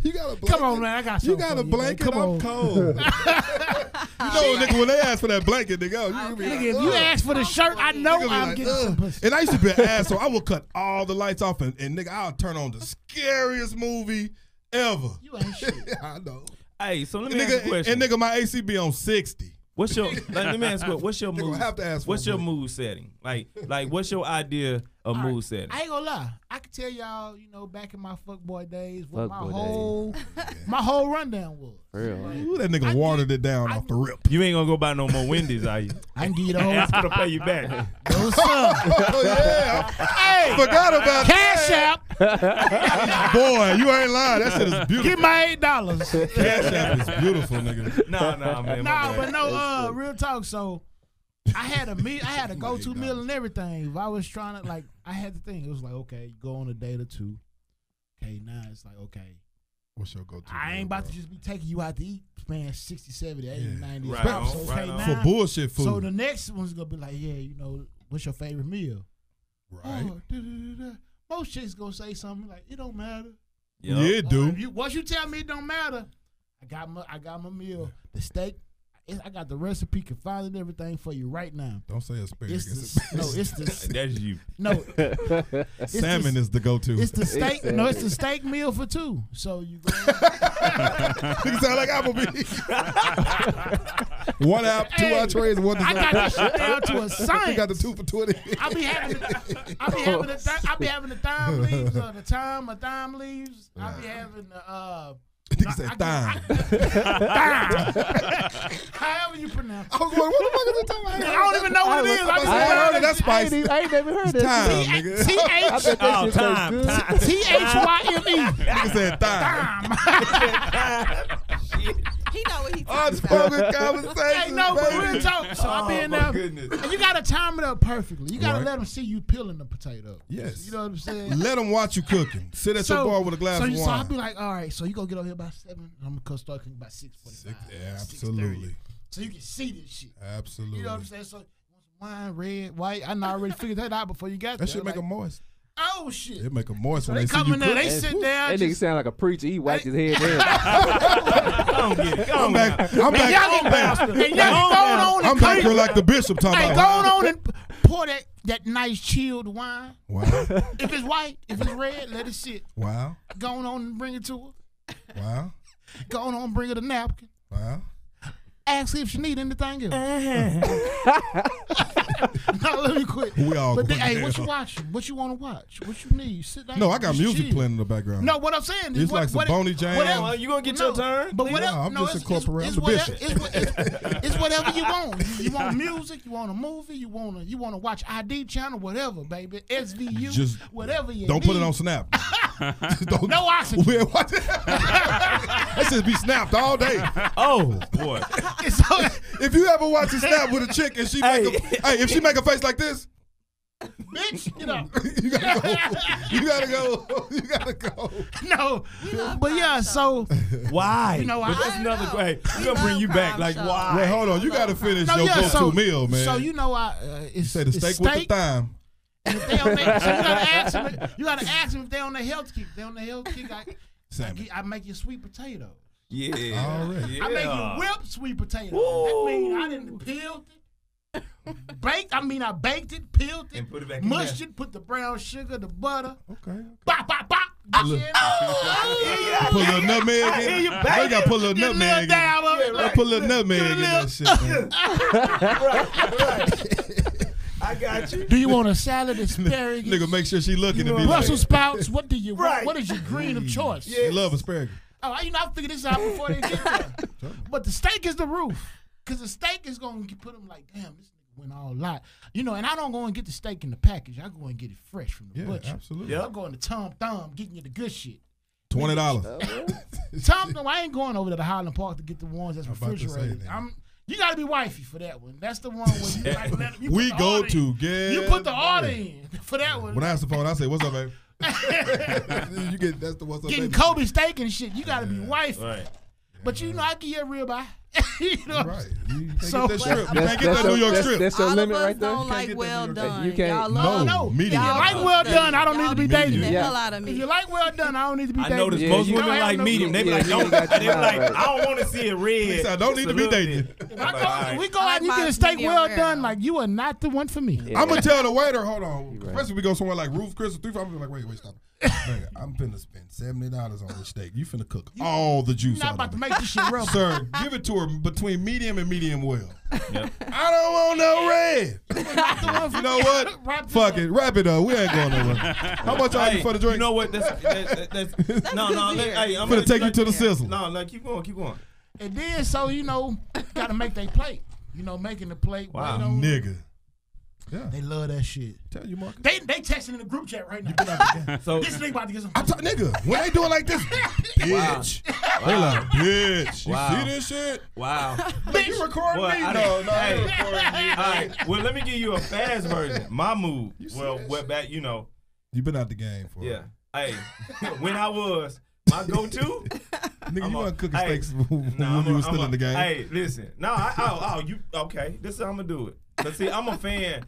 You got a blanket. Come on, man, I got You something got for a you, man. blanket. Come I'm on. cold. You know, nigga, when they ask for that blanket, nigga, you be like, Nigga, if you "Ugh." ask for the shirt, I know Nigga be I'm like, getting "Ugh." some pussy. And I used to be an asshole. I would cut all the lights off and nigga, I'll turn on the scariest movie ever. You ain't shit. I know. Hey, so let me ask you a Nigga, question. and nigga, my AC be on 60. What's your? Let me ask you. What's your Nigga, mood? gonna have to ask for What's a your break. mood setting? Like, what's your idea of All right, mood setting? I ain't gonna lie. I can tell y'all, you know, back in my fuckboy days, what my Fuckboy whole rundown was. Real. Ooh, that nigga watered it down off the rip. You ain't gonna go buy no more Wendy's, are you? I can give you the whole. Ask her to pay you back. Yo, son. Oh, yeah. Hey, Forgot about Cash App. that. Boy, you ain't lying. That shit is beautiful. Get my $8. Cash App is beautiful, nigga. Nah, man. Nah, my but bad. no, real talk. So I had a go-to meal and everything. If I was trying to, like, I had to think. It was like, okay, you go on a date or two. Okay, now it's like, okay, What's your go-to? I ain't about to just be taking you out to eat, man, 60, 70, 80, Yeah. 90. Right spots. on, Okay, right on. now. For bullshit food. So the next one's gonna be like, yeah, you know, what's your favorite meal? right. Oh, da-da-da-da. Most chicks gonna say something like, it don't matter. Yup. Yeah, it do. Once you tell me it don't matter, I got my meal. The steak, I got the recipe, confined and everything for you right now. Don't say asparagus. It's the That's you. no, Salmon is the go-to. it's the steak. No, it's the steak meal for two. So you go. Nigga sound like Applebee's. One app, two Hey, entrees, one I dessert. got this shit down to a You science. got the 2 for 20. I be having the thyme leaves or the thyme leaves. I be having the Nigga said thigh. thyme. However you pronounce it. I was going, what the fuck is it talking about? I don't even know what it is. I I heard it. be That's spicy. I ain't never heard that. Time, shit. nigga. T I H bet that Oh, shit time, tastes good. time. T-H-Y-M-E. Nigga said thigh. He know what he talking about. Unspoken conversation. Hey, no, but real talk. So I be in there. goodness. And you gotta time it up perfectly. You gotta Right. let them see you peeling the potato. Yes. You know what I'm saying? Let them watch you cooking. Sit at your bar with a glass of So I wine. be like, all right, so you gonna get over here by 7. I'm gonna start cooking by 6:45. Yeah, 6:30. absolutely. So you can see this shit. Absolutely. You know what I'm saying? So you want some wine, red, white. I already figured that out before you got That there. shit make Like, them moist. oh shit. It make them moist So when they they see come you in there, cook. they sit down. That nigga just- sound like a preacher. He wiped his head down. Don't get it. Go I'm on back. now. I'm back. Y'all get going on I'm and back here like the bishop talking Hey, about. going on and pour that nice chilled wine. Wow. If it's white, if it's red, let it sit. Wow. Going on and bring it to her. Wow. Going on and bring her the napkin. Wow. Ask her if she need anything else. No, let me quit. We all But going hey, what down. you watching? What you want to watch? What you need? Sit down. No, I got Just music chill. playing in the background. No, what I'm saying is It's like some Boney Jam. Well, you gonna get your turn? But nigga? whatever, No, I'm just incorporating. it's I'm the whatever, bishop. it's whatever you want. You want music, you want a movie, you want to watch ID channel, whatever, baby. SVU, Just whatever you Don't need. put it on Snap. Just don't, No oxygen. We'll watch it. That should be snapped all day. Oh boy. If you ever watch a Snap with a chick and she if she make a face like this, Bitch, you know. you gotta go. You gotta go. No, but yeah, so Why? You know, but that's I another know. way. We We're gonna bring love you back. crime Like shows. why? Wait, hold on. You gotta finish no, your yeah, go-to meal, man. So you know, it's say the it's steak with the thyme. And if they on their, so you gotta ask them if they on their health kick. If they on their health kick, I make you sweet potato. Yeah. Already. Yeah. I make you whipped sweet potato. Ooh. I mean, I didn't peeled it, baked. I baked it, peeled it, And put it back in mushed there. it, put the brown sugar, the butter, Okay. bop, bop, bop. Get you in there. Put a little nutmeg I in hear it. you, They baby. gotta put a little Get a nutmeg little in dab of it. it. They put a little nutmeg in that shit, man. Right. I got you. Do you want a salad, asparagus, Nigga, make sure she looking to be like, Brussels sprouts? What do you want? Right. What is your green of choice? she love asparagus. Oh, I figured this out before they get there. But the steak is the roof. Because the steak is going to put them like, damn, this nigga went all out. And I don't go and get the steak in the package. I go and get it fresh from the Yeah, butcher. absolutely. I'm going to Tom Thumb, getting you the good shit. $20. Tom Thumb, I ain't going over to the Highland Park to get the ones that's I'm about to say refrigerated. that. You got to be wifey for that one. That's the one where you like, you put We the go order in. to get. You put the order in for that one. When I answer the phone, I say, "What's up, baby?" You get that's the what's up, Getting baby. Kobe steak and shit, you got to be wifey. Right. But I give you a ribeye. You know? Right. You can't So- get that strip. You can't get that New York strip. That's your All of limit us right there. don't like get that well New York done. You can't- Y'all No, love No, medium. if you Y'all like love well that. done, I don't need to be Y'all dating beat you. the hell out of If me. you like well done, I don't need to be I dating noticed you. Yeah, most you women don't have like no medium. They be Yeah, like, you don't. got your They be like, mind right. I don't want to see it red. He said, I don't Just need to a be little dating bit. If I'm like, all right. we go out and you get a steak well done, like you are not the one for me. Yeah. I'm gonna tell the waiter, hold on. right. Especially if we go somewhere like Ruth Chris or 3 I'm gonna be like, wait, stop. Man, I'm finna spend $70 on this steak. You finna cook all the juice You're not out about of to it. make this shit rubber. Sir, give it to her between medium and medium well. Yep. I don't want no red. You know what? Wrap this Fuck up. it. Wrap it up. We ain't going nowhere. How much are you Hey, for the drink? You know what? That's no. Hey, I'm Finna take you to the sizzle. No, keep going. And then, gotta make their plate. Making the plate. Wow. wait on- Nigga. Yeah. They love that shit. Tell you, Marcus. They texting in the group chat right now. So This nigga about to get some. Nigga, when they doing like this, bitch. They like, bitch. You Wow. see this shit? wow. Bitch, you recording Well, me? I No, didn't- no, I ain't hey. recording you. All right. Well, let me give you a fast version. My move. see Well, that what back? You been out the game for Yeah. Hey, when I was my go-to. Nigga, you wasn't cooking hey, steaks when Nah, you was still in the game. Hey, listen. No, you okay? This is how I'm gonna do it. But see, I'm a fan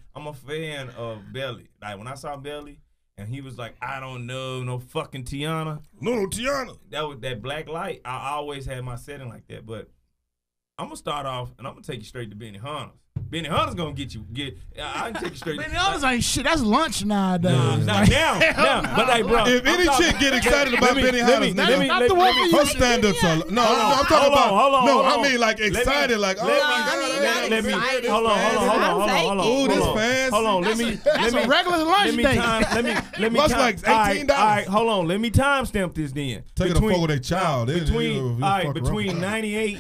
of Belly. Like when I saw Belly, and he was like, I don't know, no fucking Tiana. No, Tiana. That was that black light. I always had my setting like that. But I'm gonna start off, and I'm gonna take you straight to Benny Hunters. Benny Hunters gonna get you. I can take you straight. Man, the others ain't shit. That's lunch nowadays. Now, but hey, bro. If any chick get excited about Benny Hunters, let me- let me- her stand-ups are... No, I'm talking about... hold on. I mean like excited, like, oh my God. Let me. excited. Hold on. Ooh, this fast. Hold on. Let me. That's a regular lunch Let me date. time. Let me. Lunch time- like all right, $18. All right, hold on. Let me timestamp this then. Taking a photo with their child. They- Between they'll all right, fuck between around. 98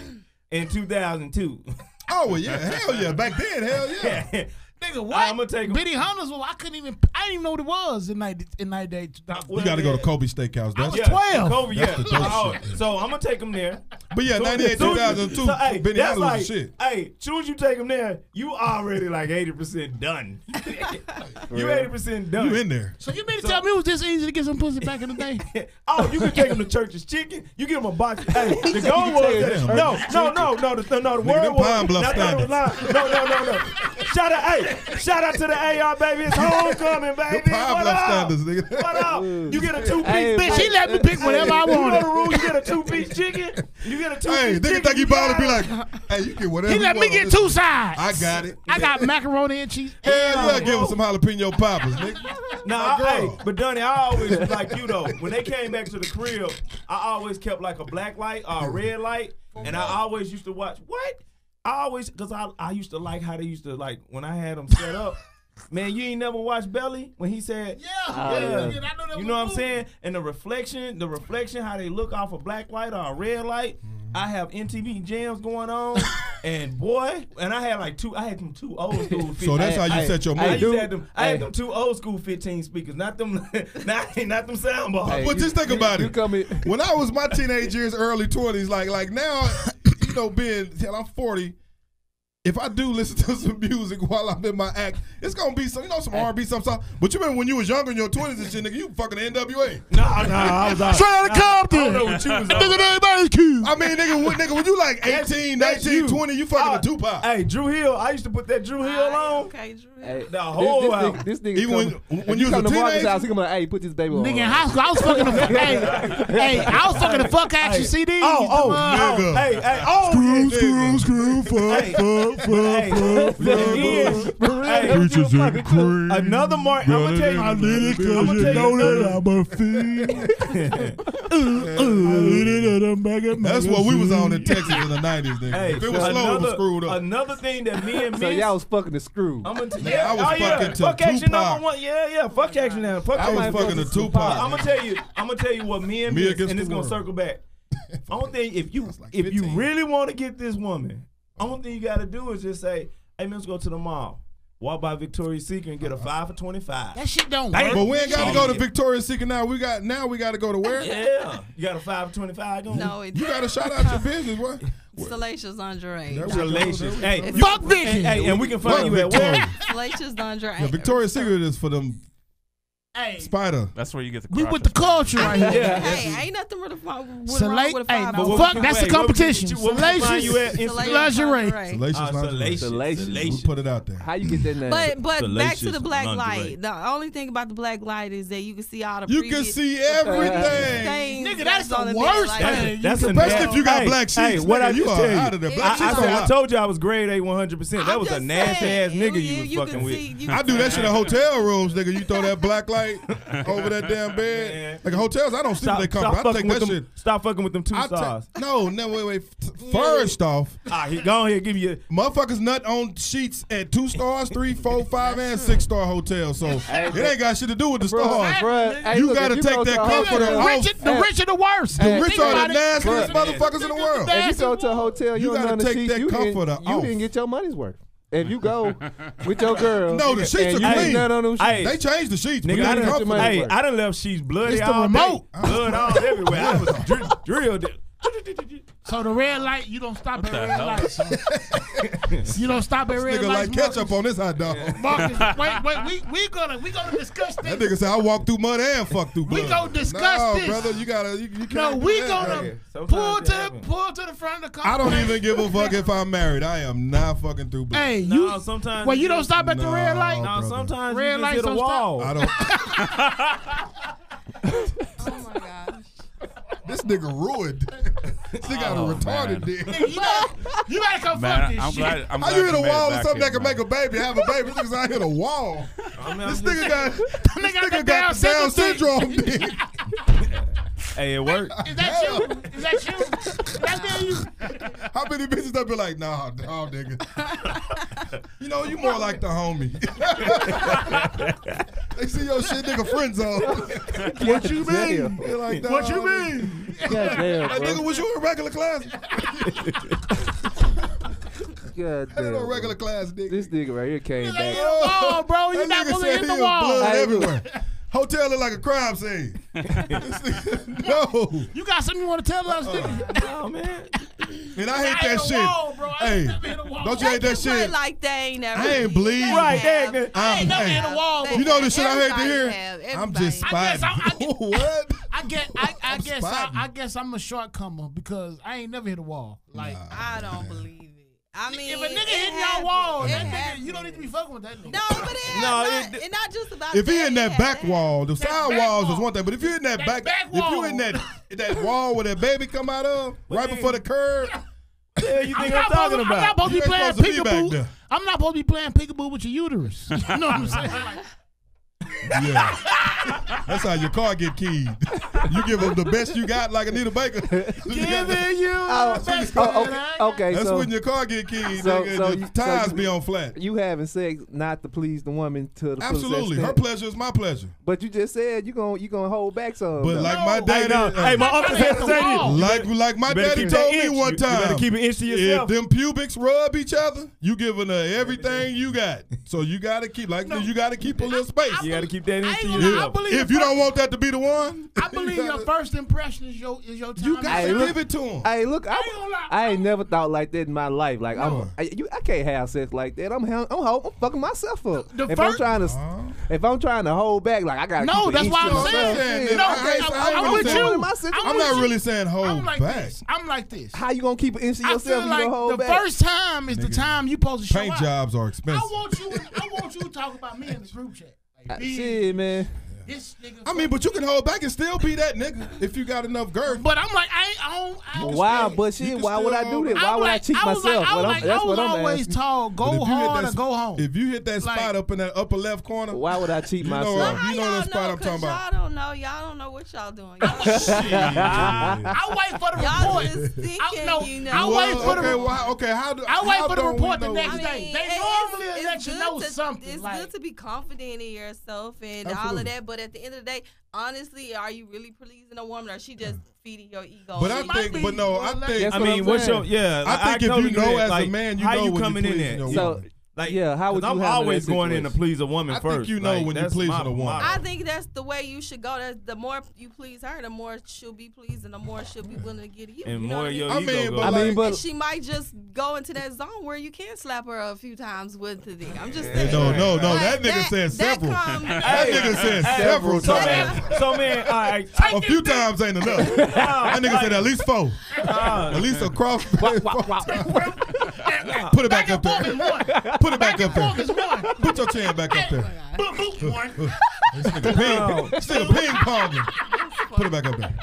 and 2002. Oh, well, yeah. Hell yeah. Back then, hell yeah. Nigga, what? I'm gonna take 'em. Benny Hunters. Well, I didn't even know what it was in 98. You got to go to Kobe Steakhouse. That's... was 12. Kobe, That's the dope shit. So I'm gonna take them there. But yeah, 98, 2002, hey, Benny that's Hunters like, was the shit. Hey, soon as you take them there, you already like 80% done. You 80% done. You in there. So you mean to tell me it was this easy to get some pussy back in the day? Oh, you can take them to Church's Chicken. You give them a box. Hey, the goal was them that, no. The word them was Pine Bluff no. Shout out to the AR baby. It's homecoming, baby. Them Pine What Bluff up? standards, nigga. What up? You get a 2-piece. Hey, Bitch, he let me pick whatever I You know the wanted. rule. You get a 2-piece chicken. You get a 2-piece Hey, chicken. nigga think he you ballin' got be it. like, hey, you get whatever He you let me want on get this. 2 sides. I got it. I got macaroni and cheese. Hell yeah, give him some jalapeno poppers, nigga. Nah, girl. hey, but Donnie, I always was like you though. When they came back to the crib, I always kept like a black light or a red light, and I always used to watch what. always, because I used to like how they used to, like, when I had them set up. Man, you ain't never watched Belly when he said, yeah. You know what I'm saying? And the reflection, how they look off a black light or a red light. I have MTV jams going on, and boy, and I had them two old school 15. So that's how you set your mood. I had them two old school 15 speakers, not them sound bars. But just think about it. When I was my teenage years, early 20s, like now, you know, I'm 40. If I do listen to some music while I'm in my act, it's gonna be some R&B, some stuff. But you remember when you was younger in your 20s and shit, nigga, you fucking NWA. I was out. Straight out of Compton. I don't know what you was on. Nigga, everybody's cute. I mean, nigga, when you like 18, 19, 20, you fucking a Tupac. Hey, Drew Hill, I used to put that Drew Hill on. Okay, Drew Hill. Hey, The whole album. this nigga Even when you was a come to Marcus' teenager? house, he come like, hey, put this baby on. Nigga, in high school, I was fucking the I was fucking the fuck action CDs. nigga. Screw, Preachers and cream. Another mark. I'm gonna tell you. I did it because you know that I'm a fiend. That's what we was on in Texas in the 90s, nigga. Hey, If it was slow, it was screwed up. Another thing that me and So Miss, y'all was fucking the screw. I'm gonna I was fucking to fuck action Tupac. #1. Yeah. Fuck action now. Fuck I was action. fucking a Tupac. I'm gonna tell you what me and Me Miss, against and the it's gonna world. circle back. Only thing, if you like if you 15. really want to get this woman, only thing you gotta do is just say, hey, let's go to the mall. Walk by Victoria's Secret and get a 5 for $25. That shit don't Damn. work. But we ain't got to go to Victoria's Secret now. We got to go to where? Yeah, you got a 5 for $25 going. No, it You got to shout out your business. What? Salacious lingerie. There we Salacious. go. Hey, Fuck Vicky. Hey, and we can find Fuck you at where? Victoria. Salacious lingerie. Yeah, Victoria's Secret is for them Hey, spider. That's where you get the we with the culture right here. Yeah. Hey, ain't nothing with wrong with a Hey, 5. no, fuck, that's the competition. What we find you at? Salacious Instagram? lingerie. Salacious lingerie. Salacious. We put it out there. How you get that name? But back to Salacious the black lingerie. light. The only thing about the black light is that you can see all the You can previous see everything. things Nigga, that's on the bed, worst like, thing. That's Especially if you got Hey, black sheets. Hey, what nigga, I you just are tell out of there. you. Black sheets I are out. told you I was grade A 100%. That I'm was a just nasty saying, ass nigga you was can fucking with. see- you I can do see that shit in hotel rooms, nigga. You throw that black light over that damn Man. bed. Like hotels, I don't sleep in their comfort. I take fucking with that them. shit. Stop fucking with them two I stars. no, wait. First off, Go ahead, give you. motherfuckers nut on sheets at 2 stars, 3, 4, 5, and 6-star hotels. So it ain't got shit to do with the stars. Bruh, You look, gotta if take go that to a comfort hotel- off. The rich are the worst. The rich Think are about the it. nastiest Bruh. motherfuckers in the world. If you go to a hotel, you You don't gotta know the take sheets, that you comforter off. didn't get your money's worth. If you go with your girl, No, the sheets and are you ain't clean. none on them sheets. Hey, They changed the sheets. nigga, but I they done, comfortable. money hey, worth. I done left sheets bloody It's the all remote. day. Blood all everywhere. I was drilled. So the red light, you don't stop at the red hell? light. son. You don't stop at red Nigga lights. like ketchup on this hot dog. Marcus, wait, we gonna discuss That this. nigga said I walk through mud and fuck through blood. We gonna discuss no, this. brother, you gotta. You can't No, do we that. gonna Okay. pull Sometimes to it happens. the front of the car. I don't even give a fuck if I'm married. I am not fucking through blood. Hey, No, you. sometimes Well, you don't stop at the red No. light. No, brother. sometimes Red you just lights hit a don't stop. wall. I don't. Oh my gosh. This nigga ruined. This nigga got a Oh, retarded man. dick. You gotta come fuck Man, this I'm shit. glad. I'm How glad you hit a made it wall or back something here, that can man. make a baby have a baby? This nigga's out hit a wall. I mean, This I'm nigga got Nigga the Down syndrome dick. Hey, it worked. Is that you? Is that you? That you? How many bitches that be like, nah, nigga. You know, you more like the homie. They see your shit, nigga, friend zone. What you mean? Damn. They're like, nah, What you nigga. mean? Goddamn, Like, bro. nigga, was you in regular class? Goddamn, I ain't no bro. regular class, nigga. This nigga right here came Ain't back. the wall, bro. You That not nigga gonna said hit he the was wall. blood Hey, everywhere. Hotel look like a crime scene. This nigga- no. You got something you want to tell us, nigga? Oh man. And I I hate hit that a shit. wall, bro. I Hey, ain't never hit a wall. don't you hate that Just play shit? like they ain't never. I ain't bleed. They Right, have. that- I ain't never hey, hit a wall, bro. You know the shit I hate to Everybody hear? have. I'm just Everybody. spotting. What? I guess I'm a shortcomer because I ain't never hit a wall. Like I don't believe it. I mean, if a nigga it hit your happens. wall, It that nigga, happens. you don't need to be fucking with that nigga. No, but it No, not, it- it's not just about If he that. in that It back has wall, the side back walls is wall. one thing, but if you in that back, back if you in wall. that wall where that baby come out of, right before the curb, What the hell you think I'm not talking supposed to about? be You ain't playing supposed to be back peekaboo. there. I'm not supposed to be playing peekaboo with your uterus. You know what I'm saying? Like, yeah, that's how your car get keyed. You give them the best you got, like Anita Baker. Giving you Oh, the best okay, That's so when your car get keyed. So- nigga, so the you- tires so you- be on flat. you having sex not to please the woman to the fullest Absolutely, her extent. pleasure is my pleasure. But you just said you gonna hold back some. But though. like my No. daddy, Hey, my uncle said the same. wall. like my You better daddy keep that told me inch. one You better time. keep an inch to If yourself. them pubics rub each other, you giving her everything you got. So you gotta keep you gotta keep a little space. You got to keep that inch to ain't gonna lie, I yourself. believe If you don't want that to be the one, I believe your first impression is your time. you gotta Hey, look- give it to him. Hey, look, ain't gonna lie. I ain't never thought like that in my life. Like No. I can't have sex like that. I'm fucking myself up. The If first- I'm trying to hold back, like I gotta. No, keep that's an why inch I'm to saying. myself. that. No, I'm I'm with saying- you. In my situation. I'm not really saying I'm hold like back. this. I'm like this. How you gonna keep an inch to I yourself? feel You gonna like hold the back? first time is the time you supposed to show Paint out. jobs are I expensive. want you to talk about me in the group chat. Like, Shit, man. this nigga. I mean, but you can hold back and still be that nigga if you got enough girth. But I'm like, I don't Wow, understand. but You shit, can why would I still do that? hold Why would I cheat myself? That's what I'm always asking. told, But go if you hit hard that or go home. If you hit that Like- spot up in that upper left corner, Why would I cheat You know myself? what? How You know y'all that spot I'm 'Cause talking about. Y'all don't know. Y'all don't know what y'all doing. Y'all, I wait for the y'all report. just thinking, I know. I wait for the- how do I wait how for the don't we report the know? next I day. mean, They normally let you know something. It's Like, good to be confident in yourself and all Absolutely. of that, but at the end of the day, honestly, are you really pleasing a woman, or she just feeding your ego? But I might think, be- but no, I well, think. That's I what mean, I'm what's saying. your I think if totally you know agree. as a Like, man, you how know you when you coming in pleasing there. your So woman. Like, yeah, how would 'cause you I'm handle always that going in to situation? please a woman I first. think you know Like, when you that's pleasing my a woman. motto. I think that's the way you should go. The more you please her, the more she'll be pleased, and the more she'll be willing to give to you. And you know more what I your mean? I mean, ego but goes. I mean, like- but And she might just go into that zone where you can slap her a few times with the dick. I'm just Hey, saying. no, Like, that nigga said several. That nigga said Hey, several so times. man, all right. A few times ain't enough. That nigga said at least 4. At least across. Put it back up there. Put it back up there. Put your chin back up there. This nigga ping ponging. Put it back up there.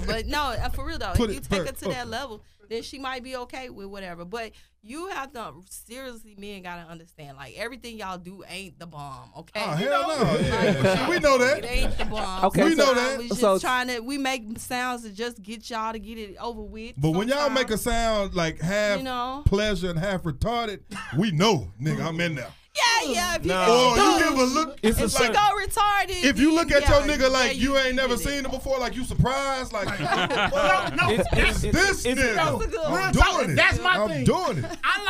But no, for real though, Put if you it- take put- her to that level, then she might be okay with whatever. But you have to seriously, men gotta understand, like everything y'all do ain't the bomb, okay? Oh, You hell know? no. Yeah. Like, We know It that. ain't the bomb. Okay, We know Sometimes that. We just So- trying to. We make sounds to just get y'all to get it over with. But when y'all make a sometimes. sound like half You know? pleasure and half retarded, we know, nigga, I'm in there. yeah. If you, No. Or if you she give go, a look. It's if a she certain- go retarded, If you look at your yeah, nigga like yeah, you ain't never get it. seen him before, like you surprised, like It's this it's- nigga. That's a good I'm one. doing it. That's my I'm thing. doing it. I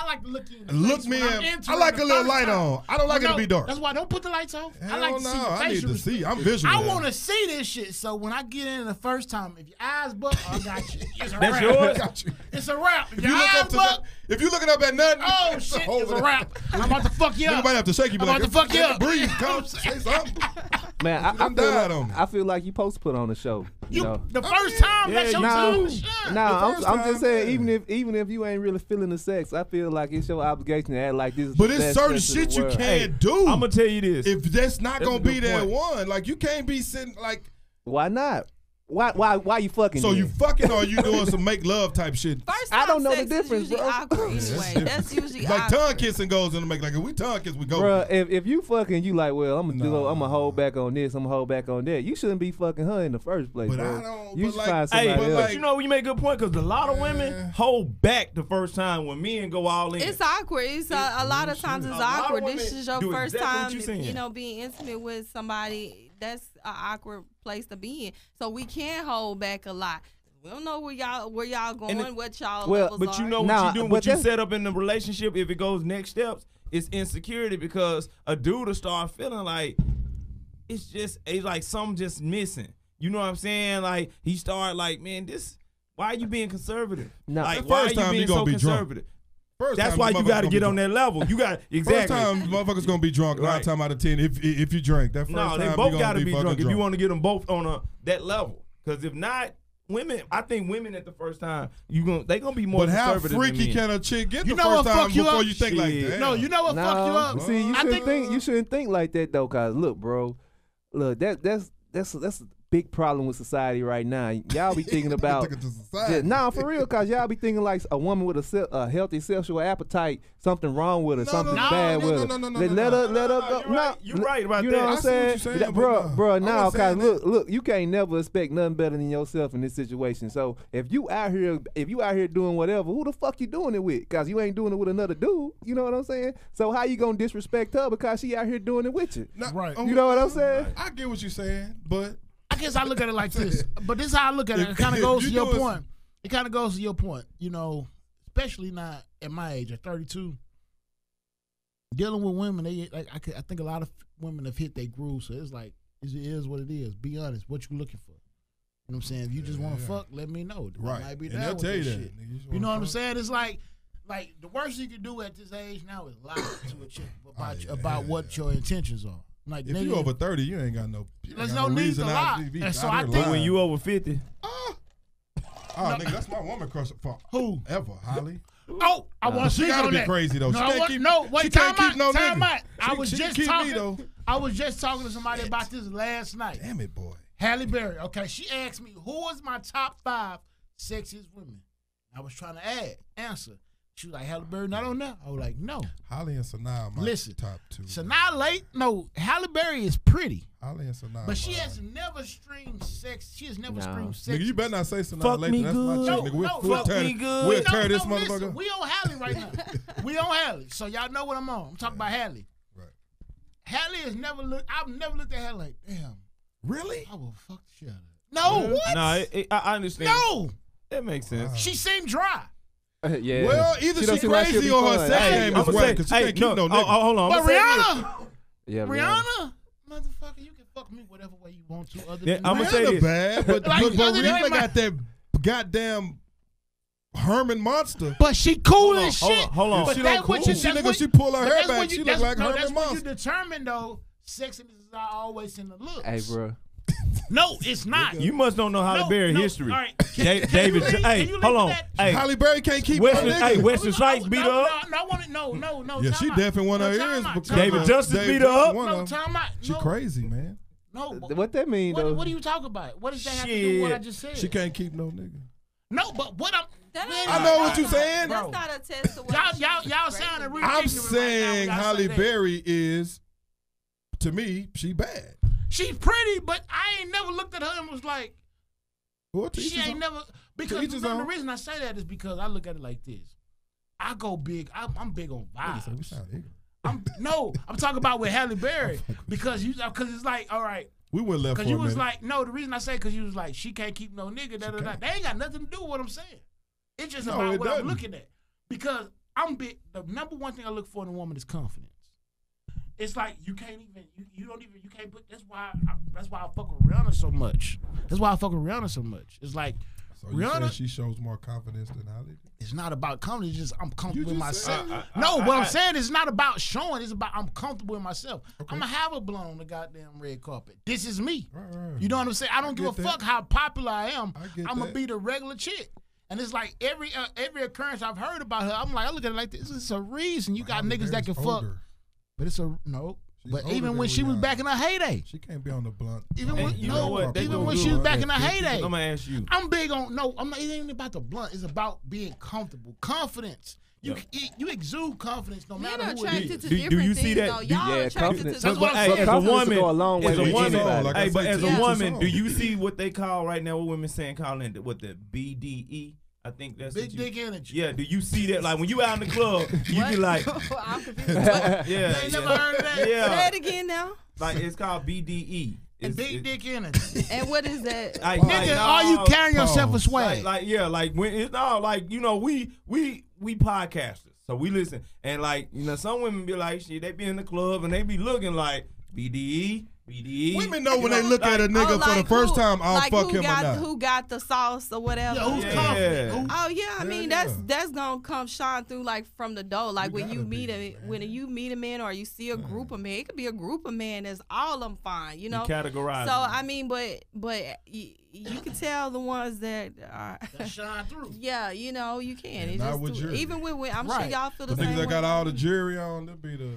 like to look in. The Look face me when I'm in. into I it like the a little first light time. on. I don't like it to No, be dark. That's why I don't put the lights on. I Hell like to no, see your I need facial to see. I'm expression. visual. I want to see this shit. So when I get in the first time, if your eyes buck, I got you. It's a That's wrap. yours? Got you. It's a wrap. If If your you look eyes up to buck, if you looking up at nothing, oh shit, it's a wrap. I'm about to fuck you Nigga up. might have to shake you. Be I'm like, about to fuck you up. breathe, come say something. Man, You done died on me. I feel like you supposed to put on a show. You know. The first time, Yeah, that's your you time. do. Shit. Nah, first I'm just time, saying, yeah. even if you ain't really feeling the sex, I feel like it's your obligation to act like this. Is But the it's best certain sex in the shit you world. can't do. I'm gonna tell you this. If that's not That's gonna a be good that point. one, like you can't be sitting like. Why not? Why you fucking? So then? you fucking or you doing some make love type shit? First I don't time know the sex difference, is usually bro. awkward anyway. That's usually Like awkward. tongue kissing goes in the make. Like if we tongue kiss, we go. Bruh, if you fucking, you like, well, I'm gonna Nah. I'm gonna hold back on this, I'm gonna hold back on that. You shouldn't be fucking her in the first place, But bro. I don't- You but should like- find Hey, somebody but else. but you know, you make a good point because a lot of women hold back the first time when men go all in. It's awkward. It's a lot of times it's A lot of awkward. women This is your do first exactly what time, you saying. you know, being intimate with somebody. That's an awkward place to be in. So we can hold back a lot. We don't know where y'all going, And what y'all Well, levels But you are. know what Nah, you doing, but what you that's- set up in the relationship. If it goes next steps, it's insecurity because a dude will start feeling like it's like something just missing. You know what I'm saying? Like he start like, man, this. Why are you being conservative? Nah. Like The why are first you time being you gonna so be drunk. conservative? First That's time why the you motherfuckers got to gonna get be on drunk. that level. You got First exactly. time motherfuckers gonna be drunk 9 Right. times out of 10 if you drink. That first No, time they you both gonna got to be fucking drunk if you want to get them both on that level. Because if not, women, I think women at the first time they gonna be more But how conservative freaky than men. can a chick get You the know first what time fuck you before up? you think like Shit. that? No, you know what fuck you up? See, you I shouldn't think you shouldn't think like that though, cause look, bro, look that's big problem with society right now. Y'all be thinking about Took it to society. nah, for real, cause y'all be thinking like a woman with a healthy sexual appetite, something wrong with her, something bad with her. Let her go. You're right about you that. know what I'm saying, bro. Now, wasn't saying cause look, you can't never expect nothing better than yourself in this situation. So if you out here doing whatever, who the fuck you doing it with? Cause you ain't doing it with another dude. You know what I'm saying? So how you gonna disrespect her because she out here doing it with you? Right. You know what I'm saying? I get what you're saying, but I guess I look at it like this, but this is how I look at it. It kind of goes to your point. It kind of goes to your point, you know, especially now at my age, at 32, dealing with women. I think a lot of women have hit their groove, so it's like it is what it is. Be honest, what you looking for? You know what I'm saying? If you just want to fuck, let me know. Right, I might be and down they'll with tell you that that. shit. You know what I'm saying? It's like the worst you can do at this age now is lie to a chick about what your intentions are. Like, if you over 30, you ain't got no. There's no need to lie. And so I think when you over 50. Nigga, that's my woman crush for who ever, Holly. Oh, I want to She speak gotta on be that. crazy though. Wait, can't time keep no out. nigga. I was She just keep talking. me though. I was just talking to somebody about this last night. Damn it, boy. Halle Berry. Okay, she asked me who was my top 5 sexiest women. I was trying to answer. She was like, Halle Berry not on there. I was like, no. Holly and Sanaa, my top 2. Halle Berry is pretty. Holly and Sanaa, but she has never streamed sex. She has never streamed sex. Nigga, you better not say Sanaa Fuck later. me That's good. my chick, nigga. We'll tear this motherfucker. Listen, we on Halle right now. We on Halle. So y'all know what I'm on. I'm talking about Halle. Right. Halle has never looked. I've never looked at Halle like, damn. Really? I will fuck the shit out of her. No. What? No, I understand. No. That makes sense. She seemed dry. Yeah. Well, either she crazy or her sex game is whack because she can't keep no nigga. Hold on. But Rihanna. Yeah, Rihanna. Motherfucker, you can fuck me whatever way you want to. Other than I'm gonna say this. Bad, but Rihanna got that goddamn Herman monster. But she cool as shit. Hold on. But She that don't cool. what you, She pull her hair back. She look like Herman That's what you monster. determine though. Sexiness is not always in the looks. Hey, bro. No, it's not. You must don't know Halle Berry history. All right. David, hey, hold on. Hey, Halle Berry can't keep no nigga. Wesley Snipes beat her up. No. Yeah, she definitely won her ears. David Justice beat her up. No, time out. She crazy, man. No. What that mean though? What are you talking about? What does that have to do with what I just said? She can't keep no nigga. No, but what I'm. I know what you're saying. That's not a test of what Y'all sounding real I'm ignorant saying right now when y'all Halle say that. Berry is, to me, she bad. She's pretty, but I ain't never looked at her and was like, Well, to each she his ain't own. never. Because each his the own. reason I say that is because I look at it like this. I go big. I'm big on Nigga say we vibes. sound ignorant. I'm talking about with Halle Berry because it's like, all right. We went left for Because a you was minute. like, no, the reason I say because you was like, she can't keep no nigga. Da, da, da. They ain't got nothing to do with what I'm saying. It's just No, about it what I'm doesn't. looking at. Because I'm big. The number one thing I look for in a woman is confidence. It's like you can't even, you can't put. That's why I fuck with Rihanna so much. It's like So you Rihanna. saying she shows more confidence than Halle? It's not about confidence. It's just I'm comfortable with just said myself. it. What I'm saying is not about showing. It's about I'm comfortable with myself. I'm gonna have a blunt on the goddamn red carpet. This is me. Right. You know what I'm saying? I don't give a get that. fuck how popular I am. I get I'm gonna that. be the regular chick. And it's like every occurrence I've heard about her, I'm like, I look at it like this. It's a reason you got Halle niggas that can Berry's fuck. older. But it's a no. She's But older even than when she was Rihanna. back in her heyday, She can't be on the blunt. even And when you know what? They even gonna when do she was it. back in her I'm heyday, gonna ask you. I'm big on no. I'm not. It ain't about the blunt. It's about being comfortable, confidence. You exude confidence no matter Men are who it attracted is. to Do different you see things, that? though. Do- Y'all yeah, are attracted confidence. to That's what I'm Hey, saying. as a Confidence will woman, go a long way as a with woman, anybody. Like I hey, but said, as to a each his woman, own. do you see what they call right now? What women saying calling what the BDE? I think that's Big what you- dick energy. Yeah, do you see that? Like when you out in the club, you be like, I'm confused. yeah, You ain't never heard of that? Say yeah, it again now. like it's called BDE. And It's- big it- dick energy. And what is that? Like, Nigga, are you carrying yourself with swag? like when it's all like we podcasters, so we listen and like some women be like shit, they be in the club and they be looking like BDE. Women know when they look at a nigga for the first time, I'll fuck him or not. Who got the sauce or whatever? Yeah, who's Yeah. confident? Who- Oh yeah, I Hell mean yeah. that's gonna come shine through like from the door. Like You when you gotta meet be, when you meet a man or you see a group of men, it could be a group of men that's all of them fine, you know. Categorize. So I mean, but you can tell the ones that are. That shine through. Yeah, you know you can. And It's not just with jury. even with I'm Right. sure y'all feel The the same niggas that way. got all the jury on, they be the.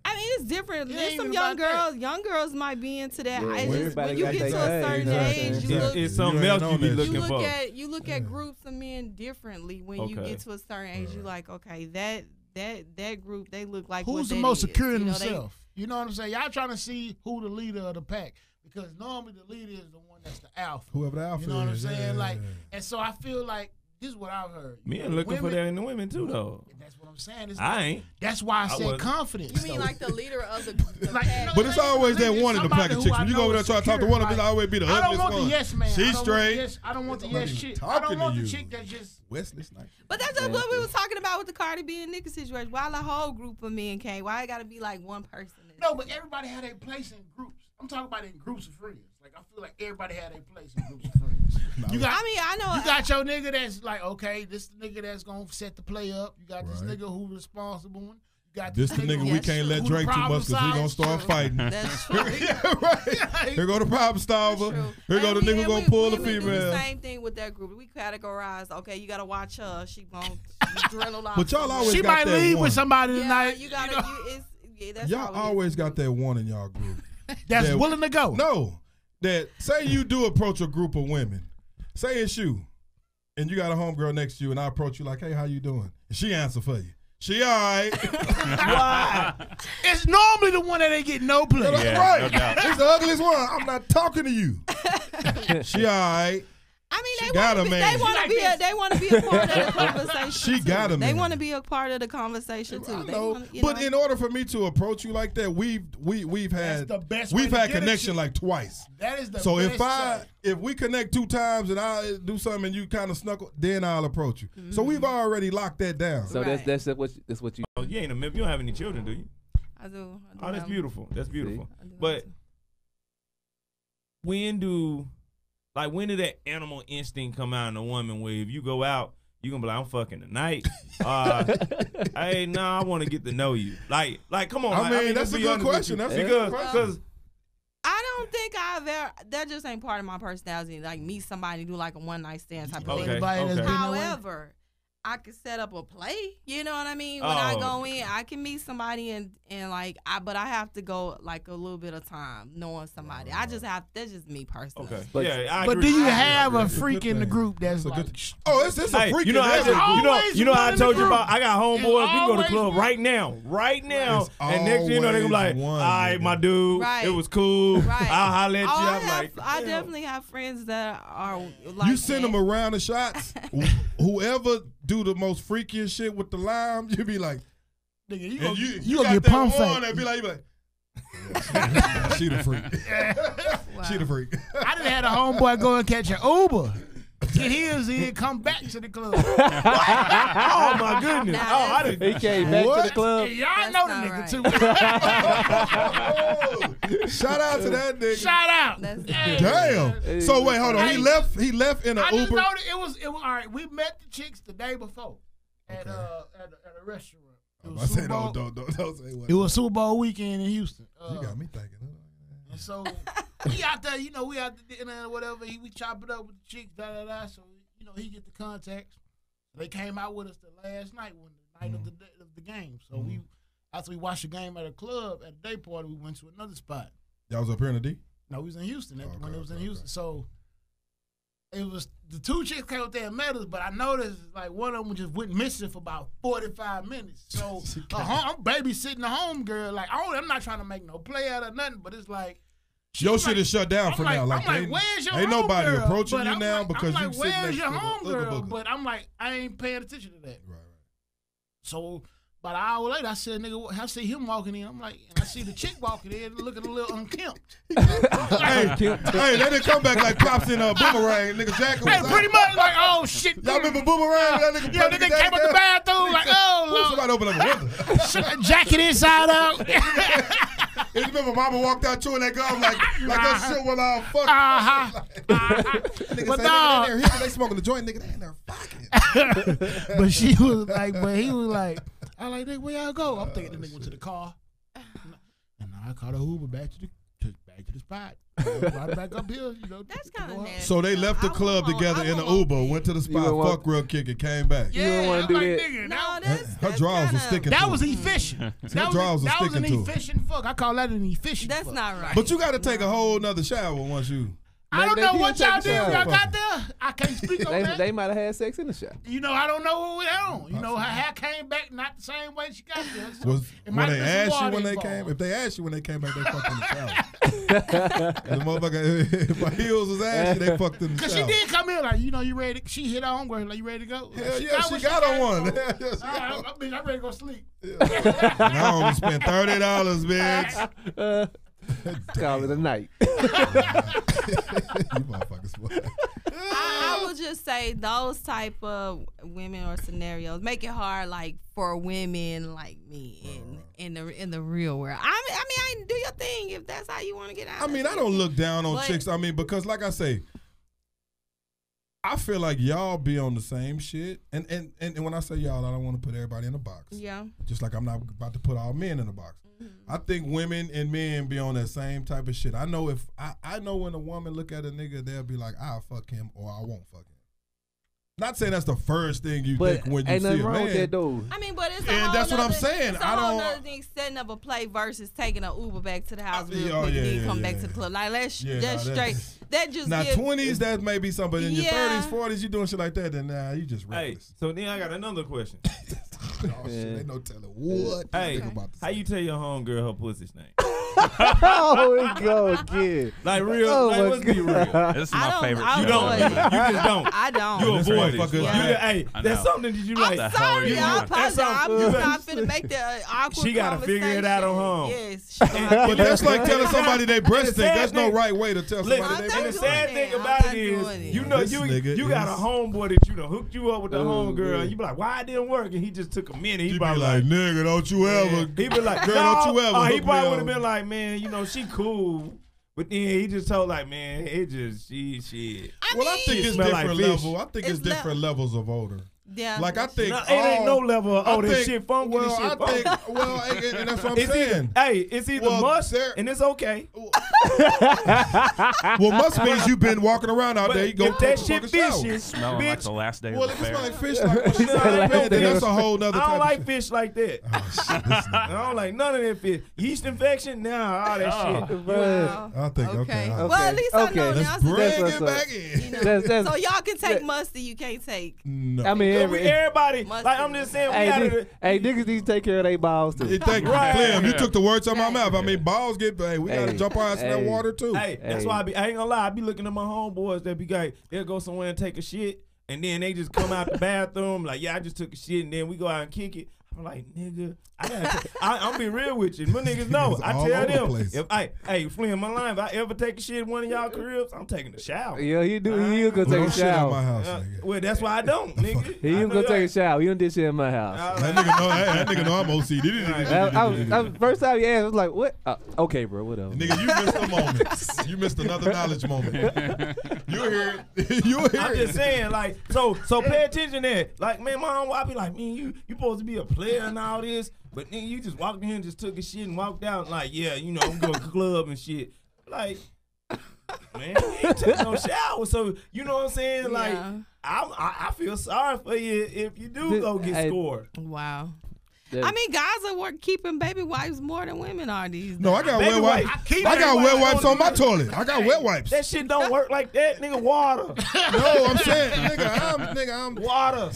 I mean, it's different. It There's ain't some even young about that. girls. Young girls might be into that. Yeah, It's well, just when everybody you got get to their a certain thing, age, you know what I'm you saying? look. It's something You else ain't you be on that looking for. You look at groups of men differently when you Okay. get to a certain age. You like, okay, that group, they look like Who's what the that most is. secure in You know, they- himself? You know what I'm saying? Y'all trying to see who the leader of the pack because normally the leader is the one that's the alpha. Whoever the alpha You know what I'm is, saying? yeah. Like, and so I feel like this is what I've heard. Men looking for that in the women too, though. That's what I'm saying. It's I ain't. That's why I said wasn't. confidence. You mean though. like the leader of the Like, pack? But it's always that It's one in the somebody pack of who chicks. I When you go know over there is try to talk to secure, one of them, like, it's always be the I don't ugliest want one. the yes man. She's I don't want the straight. yes- I don't want the Somebody yes chick. I talking don't want to the you. chick that just. Wesley Snipes. But that's just what we was talking about with the Cardi B and Nicki situation. Why the whole group of men came? Why it got to be like one person? No, but everybody had a place in groups. I'm talking about in groups of friends. Like I feel like everybody had a place in groups of friends. You got, I mean, I know. you got your nigga that's like, okay, this the nigga that's gonna set the play up. You got this Right. nigga who responsible one. You got This the nigga we That's can't let true. Drake too Problem much because he gonna solver. start fighting. That's true. Yeah, right. Here go the problem solver. True. Here go And the we- nigga and gonna we- pull the women do female. the same thing with that group. We categorize. Okay, you gotta watch her. She won't drill off. But y'all somewhere. always She got might that leave one. with somebody Yeah, tonight. you gotta. know, That's Y'all how it is. always got that one in y'all group. that's that- willing to go. No, that say you do approach a group of women. Say it's you, and you got a homegirl next to you, and I approach you like, "Hey, how you doing?" And she answer for you. She all right. Why? It's normally the one that ain't get no play. That's Yeah, right. no doubt. It's the ugliest one. I'm not talking to you. She all right. I mean, She they got want a to be. man. They want She to be. like They want to be a part of the conversation. She too. got a They man. want to be a part of the conversation too. I They know, wanna, you but know. in order for me to approach you like that, we've had the best way we've to had get at connection you. like twice. That is the So best way. if we connect 2 times and I do something and you kind of snuckle, then I'll approach you. So we've already locked that down. So Right. that's what you. Oh, you ain't a man. You don't have any children, do you? I do. Oh, that's have- beautiful. That's beautiful. I do have But to. when do that animal instinct come out in a woman where if you go out, you gonna be like, I'm fucking tonight. Hey, nah, I want to get to know you. Like, come on. I mean, let's that's a be good honest with question. you. That's a good because question. because I don't think I've ever. That just ain't part of my personality. Like meet somebody, do like a one night stand type of Okay. thing. Anybody that's okay. been that way? However, I could set up a play. You know what I mean? When I Oh. go in, I can meet somebody and like but I have to go like a little bit of time knowing somebody. I just have. That's just me personally. okay, But- yeah, I But agree. do you I have a That's a freak good in the thing. group that's That's a like, good- Oh, it's a Hey, freak. you know, in I every just, group. always you know, one I in the told you group. about. I got homeboys. We can go to the It's club always right now, It's and next thing you know, they gonna be like, always "All one, right, nigga. my dude, Right. it was cool. Right. I'll holler at you." Oh, I'm like, I damn. definitely have friends that are like You send that. them around the shots. Whoever do the most freakiest shit with the lime, you be like, nigga, you and gonna, you you got gonna get that pump one fake. that be like, you be like, yeah, she the freak. Wow. She the freak. I done had a homeboy go and catch an Uber, get his in, come back to the club. Oh my goodness! Nah, Oh, I that's- didn't. He came back to What? the club. Y'all That's know the not nigga right. too. Shout out to that nigga. Shout out. That's Hey, Damn. So wait, hold on. He Hey. left in an I just Uber. know that it was all right. We met the chicks the day before at a restaurant. It I was say Super don't Bowl. don't say what. It was Super Bowl weekend in Houston. You got me thinking. And so we out there, we out there dinner or whatever. We chop it up with the chicks, da da da. So he get the contacts. They came out with us the last night, the night of the game. So we after we watched the game at a club at a day party, we went to another spot. Y'all was up here in the D. No, we was in Houston when Okay, it was in okay, Houston. okay. So it was the 2 chicks came up there and met us, but I noticed like one of them just went missing for about 45 minutes. So I'm babysitting the home girl. Like I'm not trying to make no play out of nothing, but it's like Your she's shit is shut down I'm for like, now. Like, I'm like, ain't, where's your ain't nobody homegirl? approaching But you I'm now like, because I'm you like, sitting where's next your to the homegirl? booger. But I'm like, I ain't paying attention to that. Right, So about an hour later, I said, nigga, I see him walking in. I'm like, and I see the chick walking in looking a little unkempt. Hey, hey, they didn't come back like Pops in Boomerang. Nigga jacket was Hey, pretty much like, oh shit. Y'all remember Boomerang? That nigga Yeah, then they came out the bathroom like, oh, Ooh, Lord. somebody open up a window. Jacket inside out. And you remember Mama walked out chewing that gum like that shit was all fucked. Uh-huh. Nigga But say, dog. nigga, they smoking the joint, nigga. They in there fucking. But she was like, but he was like, I like, nigga, where y'all go? I'm thinking the nigga went to the car. And I caught a Uber back back to the spot. Right back up here, you know. That's kind of nasty. So they left the club together in the Uber, went to the spot, fuck real kick, and came back. You don't want to do that. Nigga, No, Her drawers was sticking to that her. was efficient. Her drawers was that was sticking an to her. efficient fuck. I call that an efficient That's fuck. not right. But you got to take a whole nother shower once you. I don't Maybe know they what did y'all take a did when shower. y'all got there. I can't speak on that. They might have had sex in the shop. You know, I don't know what went on. You know, her hair came back not the same way she got there. So Was it when might they have been some asked you water when they involved. came? If they asked you when they came back, they fucked in the shower. The motherfucker, if my heels was ashy, they fucked in the Cause shower. she did come in like, you know, you ready? She hit her homegirl like, you ready to go? Hell yeah, she got on one. I'm ready to go sleep. And I only spent $30, bitch. Call it a night. You motherfuckers. Boy. I would just say those type of women or scenarios make it hard, like for women like me in the real world. I mean, do your thing if that's how you want to get out. I mean, I don't look down on But- chicks. I mean, because like I say, I feel like y'all be on the same shit. And when I say y'all, I don't want to put everybody in a box. Yeah. Just like I'm not about to put all men in a box. I think women and men be on that same type of shit. I know if I know when a woman look at a nigga, they'll be like, I'll fuck him or I won't fuck him. Not saying that's the first thing you But think when you ain't see nothing a wrong man. with that though. I mean, but it's a And whole that's what I'm nother- saying. It's a I whole don't- nother thing setting up a play versus taking an Uber back to the house real oh, quick yeah, and then yeah, come yeah, back yeah. to the club. Like that's Yeah, that's nah, straight. That just Now, give, 20s, that may be something, but in your Yeah. 30s, 40s, you doing shit like that, then nah, you just Hey, reckless. so then I got another question. Oh, shit, ain't no telling what Hey, nigga about to how say. you tell your homegirl her pussy's name? Oh, we go again. Like real, Oh, like my let's be real. This is I my don't- favorite I You show. don't. avoid You it. just don't. I don't. You This avoid it. motherfucker- You, hey, I that's know. something that you I'm like. the hell are sorry, you y'all. doing? Apologize. I'm something- just not finna make the awkward She gotta figure it out on her own. Yes. She gonna have But to- that's like telling somebody they breast stink. sad There's no thing- right way to tell somebody I'm they not And the breast doing sad stink. thing it. about I'm it not is, doing it. you know, This nigga you got a is- homeboy that you done hooked you up with the homegirl, man. and you be like, why it didn't work? And he just took a minute. He You be probably like, nigga, don't you ever. he be like, girl, no. don't you ever Oh, he hook me probably would up. have been like, man, you know, she cool. But then he just told like, man, it just shit. Well, I think it's smell like different fish. level. I think it's It's le- different levels of odor. Yeah. Like I think No, it ain't no level of, I oh, this think- shit funky, well, this shit I funky. think, well, and that's what I'm It's saying. either, hey, it's either Well, must there- and it's okay. Well, must means you've been walking around out But there. You go if that take a shit fucking shower. fishy, Smelling like bitch, the last day Well, of if the it fair. smell like fish, like well, shit, No, I man, don't then that's think- a whole nother I type don't like of shit. fish like that. Oh, shit, this nigga. I don't like none of that fish. Yeast infection, nah, all that shit. Wow. I think, okay. Well, Okay. at least I know Okay. now. Let's bring That's it what's back up. in. You know. That's- So y'all can take that- mustard, you can't take. No. I mean, Everybody, Must like be. I'm just saying, we hey, gotta. hey, niggas need to take care of their balls too. Hey, thank you, Right. Clem. You Yeah. took the words out of my mouth. I mean, balls get. Hey, we gotta Hey. jump our ass in that Hey. water too. Hey, that's Hey. why I ain't gonna lie. I be looking at my homeboys that be like, they'll go somewhere and take a shit, and then they just come out the bathroom like, yeah, I just took a shit, and then we go out and kick it. I'm like, nigga, I'm be real with you. My niggas know. Niggas I all tell over the them, place. if hey, Flynn, my line, if I ever take a shit in one of y'all cribs, I'm taking a shower. Yeah, he do. He gonna Well, take a don't shit at my shower. house, nigga. Well, that's why I don't, nigga. He even gonna take a shower. He don't did shit in my house. That nigga know I'm OCD. First time he asked, I was like, "What? Okay, bro, whatever." Nigga, you missed a moment. You missed another knowledge moment. You hear it. You hear I'm it. just saying, like, so pay attention there. Like, man, mom, I be like, man, you supposed to be a player and all this, but then you just walked in here and just took a shit and walked out. Like, yeah, you know, I'm going to the club and shit. Like, man, you ain't taking no shower, so you know what I'm saying? Like, Yeah. I feel sorry for you if you do go get Hey, scored. Wow. That- I mean, guys are keeping baby wipes more than women are these days. No, I got Baby wet wipes. wipes. I got Baby wet wipes wipes on my the- toilet. I got wet wipes. That shit don't work like that, nigga. Water, No, I'm saying, I'm. water.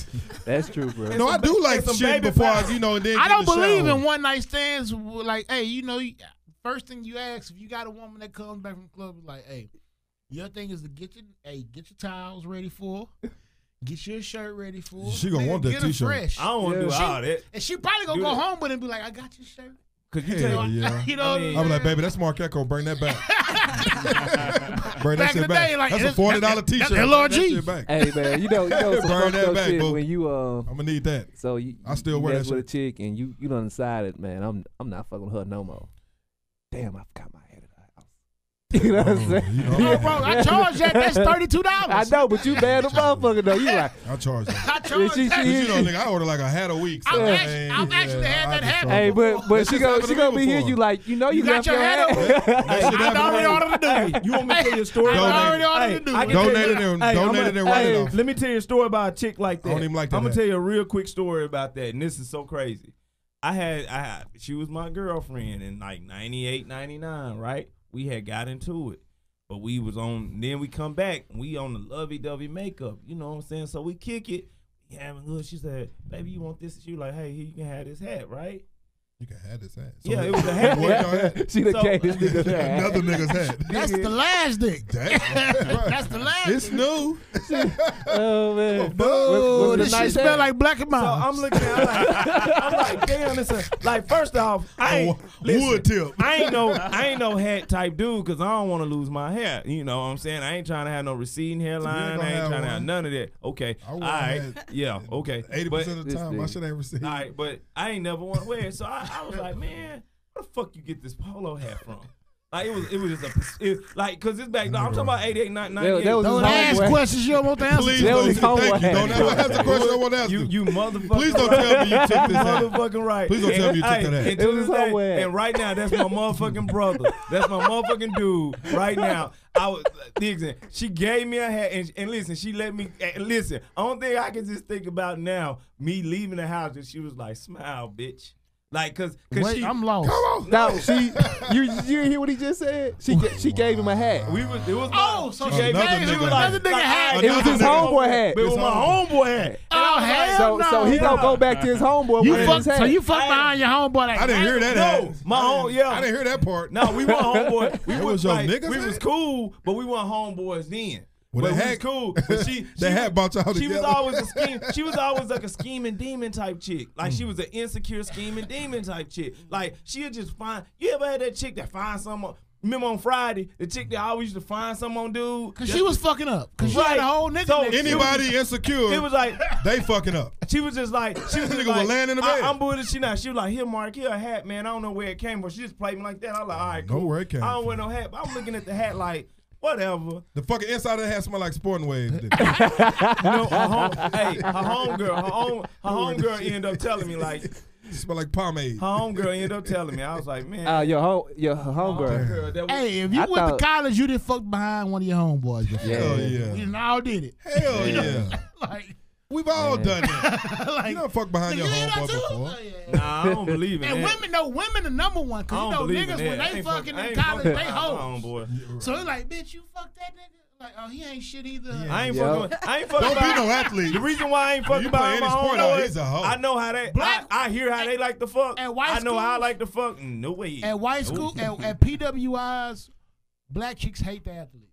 That's true, bro. No, I do like some shit baby before powder. and then I get don't in the believe shower. in one night stands. Like, hey, you know, first thing you ask if you got a woman that comes back from the club, is like, hey, your thing is to get your towels ready for, get your shirt ready for. She gonna Nigga, want that get her t-shirt. fresh. I don't want to do Yeah. all that. And she probably gonna Do go that. home with it and be like, I got your shirt. Cause you Hell take, yeah. You know, I mean- I'm like, baby, that's Mark Echo. Bring that back. Bring that Back in shit the back. day, like, That's a that's- $40 t-shirt. that's Bring LRG. that shit back. Hey man, you know some Burn fucked that up back, shit boo. when you I'm gonna need that. so you I still you wear mess that with a chick and you done decided, man, I'm not fucking with her no more. Damn, I forgot my head at the house. You know what I'm saying? No, bro, I charge that. That's $32. I know, but you bad a motherfucker though. You like, I charge that. I charge she- that. But you know, nigga, I order like a hat a week. So I've actually had that happen. hey, but she happened to gonna me be here. before. You like, you know, you got left your hat hat. on. That shit I happened already to me. ordered to do it. You want me to tell you a story? I Donate. already ordered to do I it. can tell you- Donate it and write it off. Let me tell you a story about a chick like that. I don't even like that I'm gonna hat. tell you a real quick story about that, and this is so crazy. She was my girlfriend in like 98, 99, right? We had got into it, but we was on. Then we come back, and we on the lovey-dovey makeup. You know what I'm saying? So we kick it. We having good. She said, "Baby, you want this?" She was like, "Hey, here, you can have this hat, right?" You can have this hat. So Yeah, it was a hat. What y'all had? She done So- gave this nigga that. Another nigga's hat. That's the last dick. That's the last It's dick. new. Oh man. Oh, Was it a this nice shit smell hat? like Black and So Miles. I'm looking at it, I'm like, damn, it's a, like, first off, I ain't, listen, Wood tip. I ain't no hat type dude because I don't want to lose my hair. You know what I'm saying? I ain't trying to have no receding hairline. gonna I ain't have trying to have one. none of that. Okay. I All want right. that. Yeah. Okay. 80% of the This time, my nigga. shit ain't received. All right, but I ain't never want to wear it. So I was like, man, where the fuck you get this polo hat from? Like it was just like because it's back. No, I'm talking about 88, 98. That was Don't his ask homeboy. questions you don't want to answer. Please That was don't. his homeboy Thank you. hat. Don't ever ask the question I want to ask You you. motherfucker. Please don't tell me you took this hat. Motherfucking right. Please don't tell me you took Hey, that hat. and It to was his this day- homeboy hat. And right now, that's my motherfucking brother. That's my motherfucking dude. Right now, listen, she gave me a hat, and listen, she let me listen. Only thing I can just think about now, me leaving the house, and she was like, "Smile, bitch." Like, cause Wait, she, I'm lost. No, you didn't hear what he just said? She gave him a hat. it was Oh, my, so she she another gave him nigga another hat. nigga hat. It was his homeboy hat. But it was my homeboy hat. Oh, hell So he gonna go back to his homeboy You wearing fuck, his hat. so you fuck behind your homeboy like I didn't hear that No, hat. my home, yeah. I didn't hear that part. No, we weren't homeboy. We That was was your like, niggas we was hat? cool, but we weren't homeboys then. Well, But that we hat- was cool. But she that hat brought y'all She was together. always a scheme. She was always like a scheming demon type chick. Like she was an insecure scheming demon type chick. Like she'd just find. You ever had that chick that finds someone? Remember on Friday, the chick that always used to find some on dude. Cause she was fucking up. Cause she had Right. a whole nigga. So next to her. Anybody insecure, It was like they fucking up. she was just like she was just Nigga like was laying in the bed. I'm bullshit. She not. She was like, here, Mark, here a hat, man. I don't know where it came from. She just played me like that. I was like, all right, Know cool. where it came I don't from. wear no hat, but I'm looking at the hat like whatever. The fucking inside of the hat smell like sporting waves. You know, her homegirl ended up telling me like. It smell like pomade. Her homegirl ended up telling me. I was like, man. Your homegirl. Girl, that was, Hey, if you I went thought- to college, you didn't fuck behind one of your homeboys before. Yeah. Hell yeah. We done all did it. Hell yeah. Like, We've all done that. like You don't fuck behind your you hear that homeboy too? before. Oh, yeah. nah, I don't believe in And that. women the number one. I Cause you don't know believe niggas in when that. they I ain't fucking I in ain't college, fucking they behind my hoes. homeboy. So it's like, bitch, you fuck that nigga. Like, oh, he ain't shit either. I ain't Yeah. fucking. I ain't fucking. Don't be about- no athlete. The reason why I ain't fucking You play behind any my sport, homeboy, he's a hoe. I know how they. Black- I hear how they like to fuck. At white I know how I schools- like to fuck. No way. At white school, at PWIs, black chicks hate the athletes.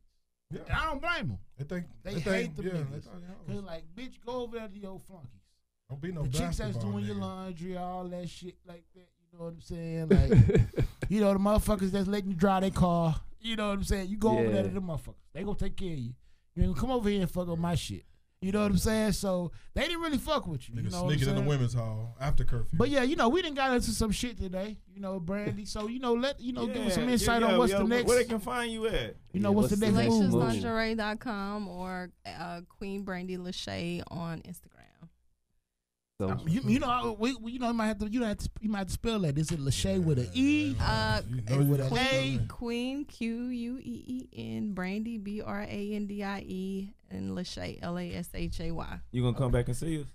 Yeah. And I don't blame them. They They hate them yeah, niggas. they thought you Cause hoes. like, bitch, go over there to your flunkies. Don't be no The chicks that's basketball doing your nigga. laundry, all that shit like that. You know what I'm saying? Like, you know, the motherfuckers that's letting you drive their car. You know what I'm saying? You go over Yeah. there to the motherfuckers. They gonna take care of you. You ain't gonna come over here and fuck up my shit. You know what I'm saying? So they didn't really fuck with you. You Nigga know what I'm sneaking in the saying? women's hall after curfew. But yeah, you know, we done got into some shit today. You know, Brandy. So give us some Yeah, insight yeah, on what's yeah, the next. Where they can find you at? You know, Yeah, what's the what's next the move? next move? SalaciousLingerie.com or Queen Brandy Lachey on Instagram. So, You know, we you know, you might have to spell that. Is it Lachey with an E? You know you with gotta an spell A? that. Queen Queen Brandy Brandie and Lachey LASHAY. You gonna come back and see us?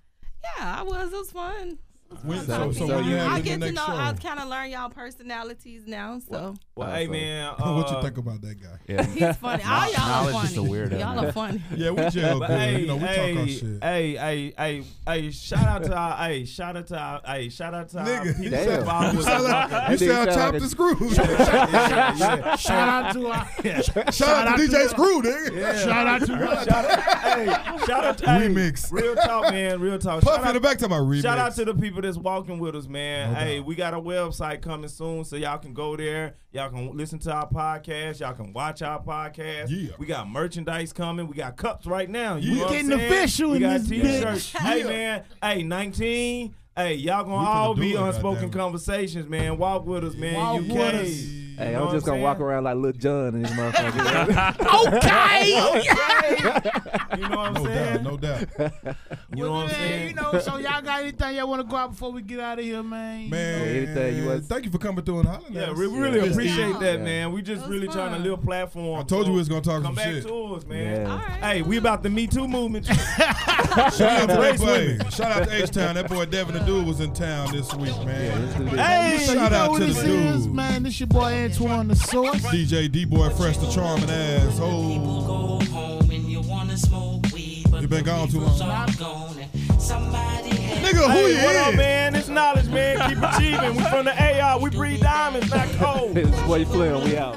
Yeah, I was. It was fun. When- So- so so when you you have I the get to next know. show, I kind of learn y'all personalities now. So Well, Oh, hey so- man. what you think about that guy? Yeah. he's funny. All y'all are Knowledge is funny. a weirdo, Y'all man. are funny. Yeah, we jail But good. hey, You know, we talk our shit. hey, shout out to our, shout out to our Nigga, people you that Damn. follow us. sound That like nigga chopped sound like the screw. Shout out to our Shout out to DJ Screw, nigga. Yeah. shout out to Shout out to Remix. Real talk, man. Real talk. Puff Shout in the out, back to my remix. shout out to the people that's walking with us, man. No Hey, doubt. we got a website coming soon, so y'all can go there. Y'all can listen to our podcast. Y'all can watch our podcast. Yeah. We got merchandise coming. We got cups right now. You We know what I'm getting saying? official We in got this t-shirts. bitch. Hey, Yeah. man. Hey, 19. Hey, y'all gonna all be Unspoken Conversations, man. Walk with us, man. Walk UK. with us. Hey, I'm just gonna walk around like Lil Jon and these motherfuckers. Okay. You know what I'm saying? No doubt. You know what I'm saying? You know, so y'all got anything y'all want to go out before we get out of here, man? Thank you for coming through and hollering at Yeah, us. we really appreciate that, Yeah. man. We just really trying to live platform. I told you we was gonna talk Come some back shit. to us, man. Yeah. All right. Hey, we about the Me Too movement. Shout out to Embrace that boy. women. Shout out to H-Town. That boy Devin the Dude was in town this week, man. Hey, So you Shout know out what to this the is, dude. man. This your boy Antoine the Source. DJ D-Boy Fresh the Charming asshole. You been gone too long. Nigga, who Hey, you what up, is? man? It's knowledge, man. Keep achieving. We from the AR. We breed diamonds, not cold. This boy Flynn, we out.